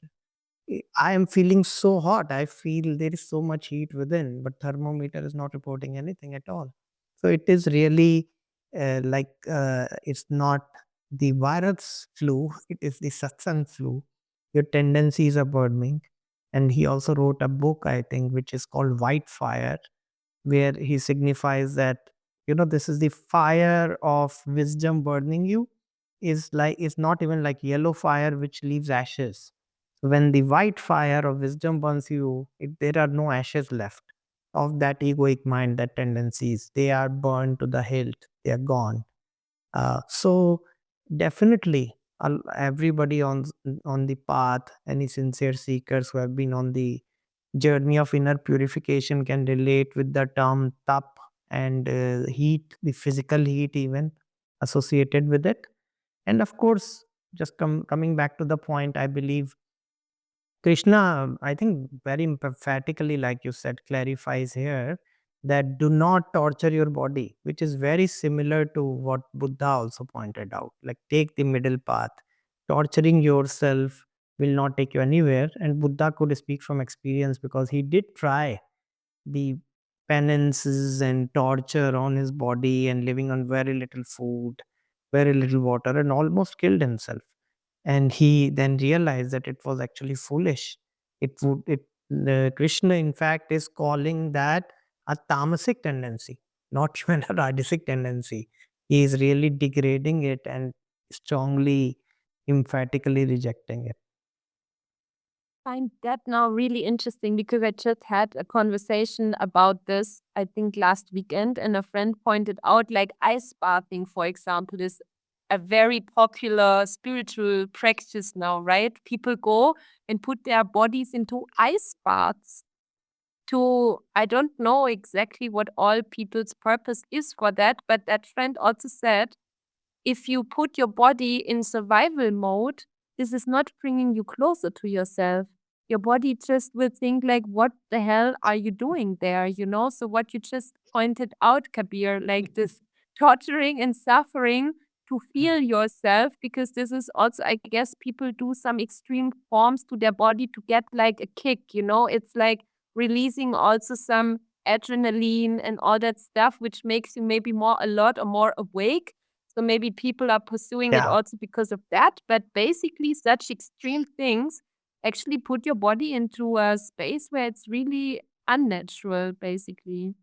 Speaker 2: I am feeling so hot. I feel there is so much heat within, but thermometer is not reporting anything at all. So it is really it's not the virus flu, it is the satsang flu. Your tendencies are burning. And he also wrote a book, I think, which is called White Fire, where he signifies that, this is the fire of wisdom burning you, is not even like yellow fire which leaves ashes. When the white fire of wisdom burns you, there are no ashes left of that egoic mind, that tendencies. They are burned to the hilt, they are gone. So definitely, everybody on the path, any sincere seekers who have been on the journey of inner purification can relate with the term tap and heat, the physical heat even associated with it. And of course, just coming back to the point, I believe Krishna, I think very emphatically, like you said, clarifies here that do not torture your body, which is very similar to what Buddha also pointed out. Like, take the middle path. Torturing yourself will not take you anywhere. And Buddha could speak from experience because he did try the penances and torture on his body and living on very little food, very little water, and almost killed himself. And he then realized that it was actually foolish. Krishna, in fact, is calling that a tamasic tendency, not even a rajasic tendency. He is really degrading it and strongly, emphatically rejecting it.
Speaker 3: Find that now really interesting because I just had a conversation about this, I think last weekend, and a friend pointed out like ice bathing, for example, is a very popular spiritual practice now, right? People go and put their bodies into ice baths to, I don't know exactly what all people's purpose is for that, but that friend also said if you put your body in survival mode, this is not bringing you closer to yourself. Your body just will think like, what the hell are you doing there? You know? So what you just pointed out, Kabir, like this torturing and suffering to feel yourself, because this is also, I guess, people do some extreme forms to their body to get like a kick, It's like releasing also some adrenaline and all that stuff, which makes you maybe more alert or more awake. So maybe people are pursuing it
Speaker 2: Yeah.
Speaker 3: also because of that. But basically, such extreme things actually put your body into a space where it's really unnatural, basically.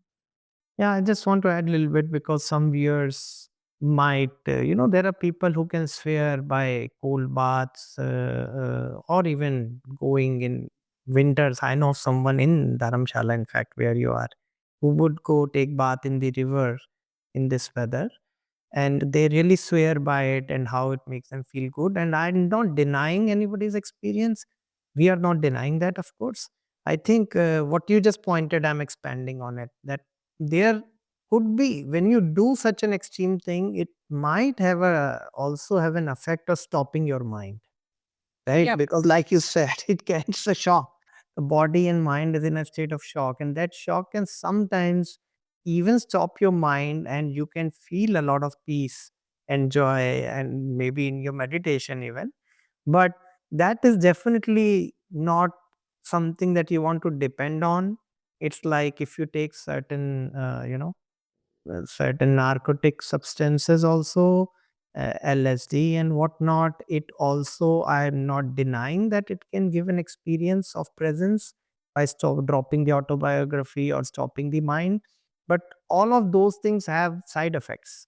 Speaker 2: Yeah, I just want to add a little bit because some viewers might, there are people who can swear by cold baths or even going in winters. I know someone in Dharamshala, in fact, where you are, who would go take bath in the river in this weather. And they really swear by it and how it makes them feel good. And I'm not denying anybody's experience. We are not denying that, of course. I think what you just pointed, I'm expanding on it, that there could be, when you do such an extreme thing, it might have also have an effect of stopping your mind, right?
Speaker 3: Yep.
Speaker 2: Because like you said, it's a shock. The body and mind is in a state of shock, and that shock can sometimes even stop your mind, and you can feel a lot of peace and joy, and maybe in your meditation even. But that is definitely not something that you want to depend on. It's like if you take certain certain narcotic substances also, LSD and whatnot, it also, I'm not denying that it can give an experience of presence by dropping the autobiography or stopping the mind. But all of those things have side effects.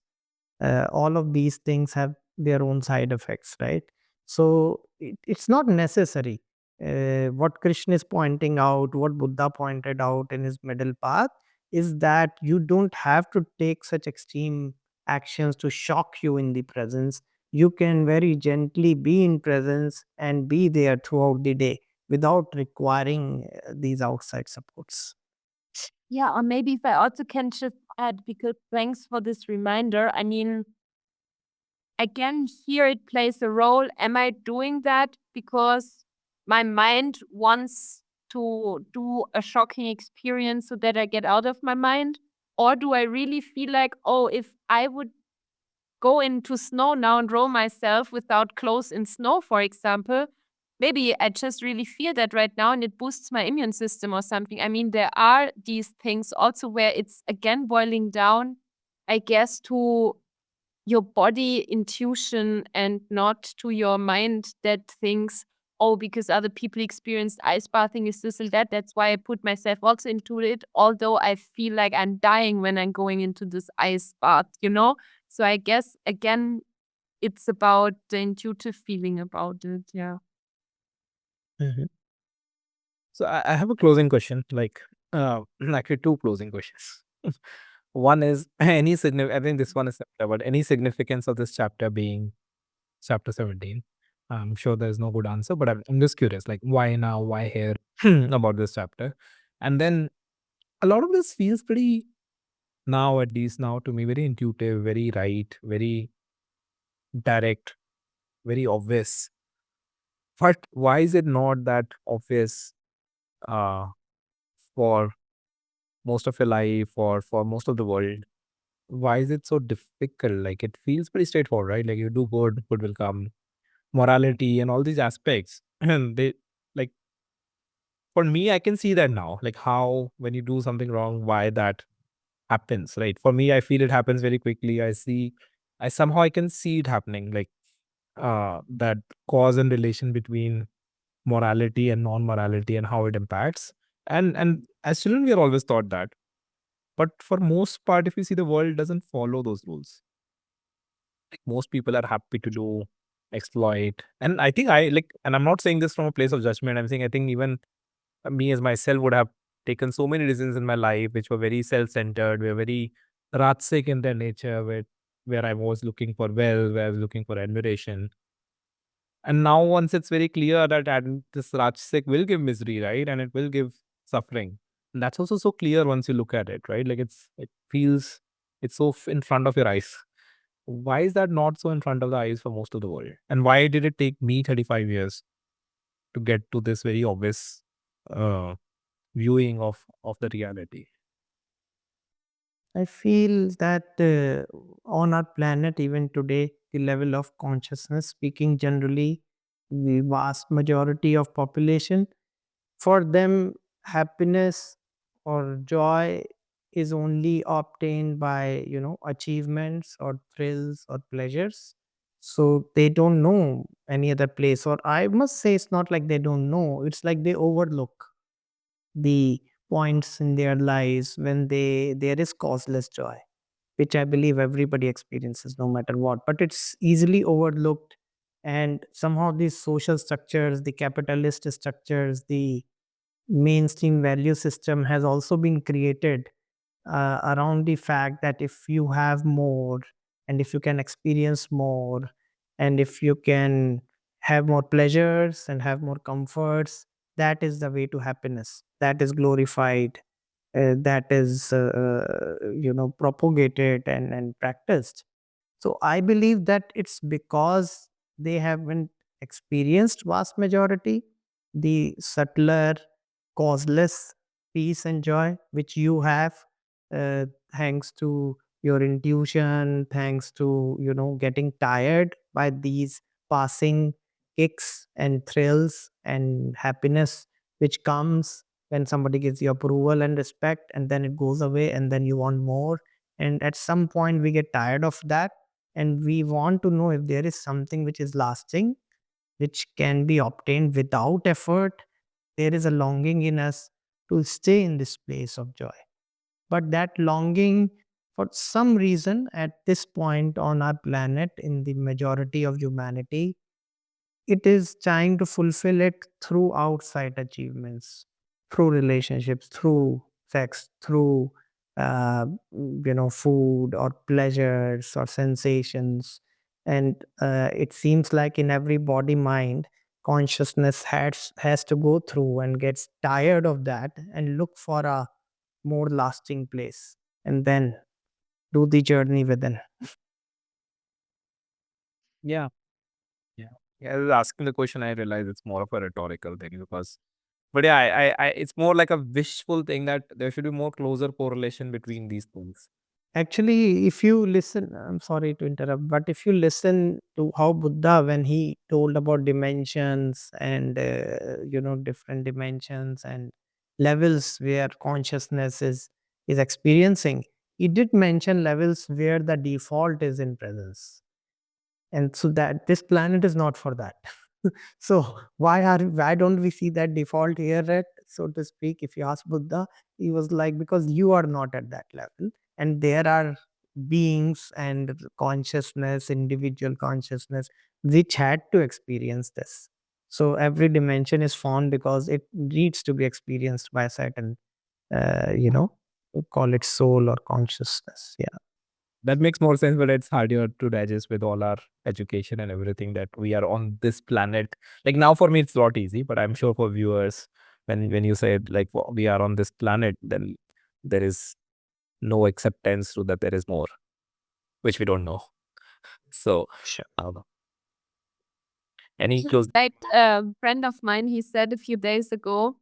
Speaker 2: All of these things have their own side effects, right? So it's not necessary. What Krishna is pointing out, what Buddha pointed out in his middle path, is that you don't have to take such extreme actions to shock you in the presence. You can very gently be in presence and be there throughout the day without requiring these outside supports.
Speaker 3: Yeah, or maybe if I also can just add, because thanks for this reminder. I mean, again, here it plays a role. Am I doing that because my mind wants to do a shocking experience so that I get out of my mind? Or do I really feel like, oh, if I would go into snow now and roll myself without clothes in snow, for example, maybe I just really feel that right now and it boosts my immune system or something. I mean, there are these things also where it's again boiling down, I guess, to your body intuition and not to your mind that thinks, oh, because other people experienced ice bathing is this or that. That's why I put myself also into it, although I feel like I'm dying when I'm going into this ice bath, you know? So I guess, again, it's about the intuitive feeling about it. Yeah.
Speaker 1: Mhm. So I have a closing question, like actually two closing questions. One is any significant. I think this one is similar, but any significance of this chapter being chapter 17? I'm sure there's no good answer, but I'm just curious, like why now, why here about this chapter? And then a lot of this feels pretty now, at least now to me, very intuitive, very right, very direct, very obvious. But why is it not that obvious uh, for most of your life or for most of the world? Why is it so difficult? Like it feels pretty straightforward, right? Like you do good, good will come, morality and all these aspects. And they like for me, I can see that now. Like how when you do something wrong, why that happens, right? For me, I feel it happens very quickly. I somehow I can see it happening, like that cause and relation between morality and non-morality and how it impacts. And as children, we are always taught that. But for most part, if you see the world doesn't follow those rules. Like most people are happy to do exploit. And I think I like, and I'm not saying this from a place of judgment. I'm saying I think even me as myself would have taken so many decisions in my life which were very self-centered, were very ratsic in their nature, where I was looking for wealth, where I was looking for admiration. And now once it's very clear that this Rajsik will give misery, right? And it will give suffering. And that's also so clear once you look at it, right? Like it feels it's so in front of your eyes. Why is that not so in front of the eyes for most of the world? And why did it take me 35 years to get to this very obvious uh, viewing of the reality?
Speaker 2: I feel that on our planet, even today, the level of consciousness, speaking generally, the vast majority of population, for them, happiness or joy is only obtained by, achievements or thrills or pleasures. So they don't know any other place. Or I must say, it's not like they don't know, it's like they overlook the points in their lives when there is causeless joy, which I believe everybody experiences no matter what, but it's easily overlooked. And somehow these social structures, the capitalist structures, the mainstream value system has also been created around the fact that if you have more, and if you can experience more, and if you can have more pleasures and have more comforts, that is the way to happiness, that is glorified, that is propagated and practiced. So I believe that it's because they haven't experienced vast majority, the subtler, causeless peace and joy which you have, uh, thanks to your intuition, thanks to getting tired by these passing kicks and thrills and happiness which comes when somebody gives you approval and respect, and then it goes away and then you want more. And at some point we get tired of that, and we want to know if there is something which is lasting, which can be obtained without effort. There is a longing in us to stay in this place of joy. But that longing, for some reason, at this point on our planet, in the majority of humanity, it is trying to fulfill it through outside achievements, through relationships, through sex, through food or pleasures or sensations. And it seems like in every body mind, consciousness has to go through and gets tired of that and look for a more lasting place, and then do the journey within.
Speaker 1: Yeah. Yeah. Yeah. I was asking the question, I realize it's more of a rhetorical thing because, but yeah, it's more like a wishful thing that there should be more closer correlation between these things.
Speaker 2: Actually, if you listen, I'm sorry to interrupt, but if you listen to how Buddha, when he told about dimensions and different dimensions and levels where consciousness is experiencing, he did mention levels where the default is in presence, and so that this planet is not for that. So why don't we see that default here, at, so to speak? If you ask Buddha, he was like, because you are not at that level, and there are beings and consciousness, individual consciousness, which had to experience this. So every dimension is found because it needs to be experienced by a certain call it soul or consciousness. Yeah.
Speaker 1: That makes more sense, but it's harder to digest with all our education and everything that we are on this planet. Like now for me, it's not easy, but I'm sure for viewers, when you said like we are on this planet, then there is no acceptance to that there is more, which we don't know. So,
Speaker 2: Sure.
Speaker 1: I don't know. Any close?
Speaker 3: Like a friend of mine, he said a few days ago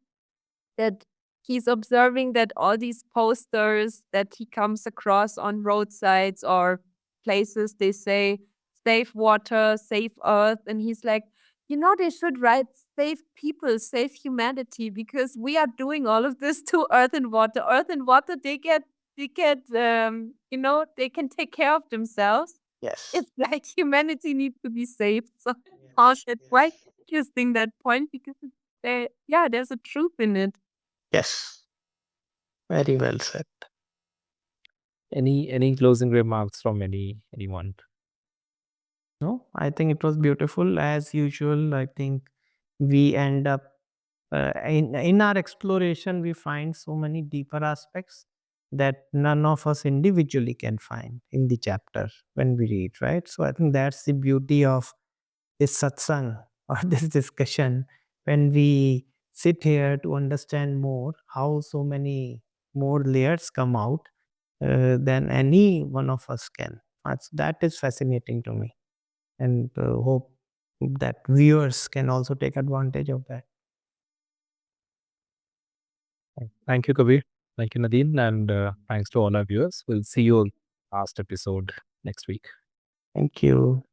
Speaker 3: that he's observing that all these posters that he comes across on roadsides or places, they say save water, save earth, and he's like, they should write save people, save humanity, because we are doing all of this to earth and water. Earth and water, they can take care of themselves.
Speaker 2: Yes.
Speaker 3: It's like humanity needs to be saved. So
Speaker 2: Yes.
Speaker 3: it's quite interesting, that point, because there's a truth in it.
Speaker 2: Yes. Very well said.
Speaker 1: Any closing remarks from anyone?
Speaker 2: No, I think it was beautiful as usual. I think we end up in our exploration, we find so many deeper aspects that none of us individually can find in the chapter when we read, right? So I think that's the beauty of this satsang or this discussion, when we sit here to understand more how so many more layers come out than any one of us can. That is fascinating to me, and hope that viewers can also take advantage of that.
Speaker 1: Thank you, Kabir. Thank you, Nadine. And thanks to all our viewers. We'll see you on last episode next week.
Speaker 2: Thank you.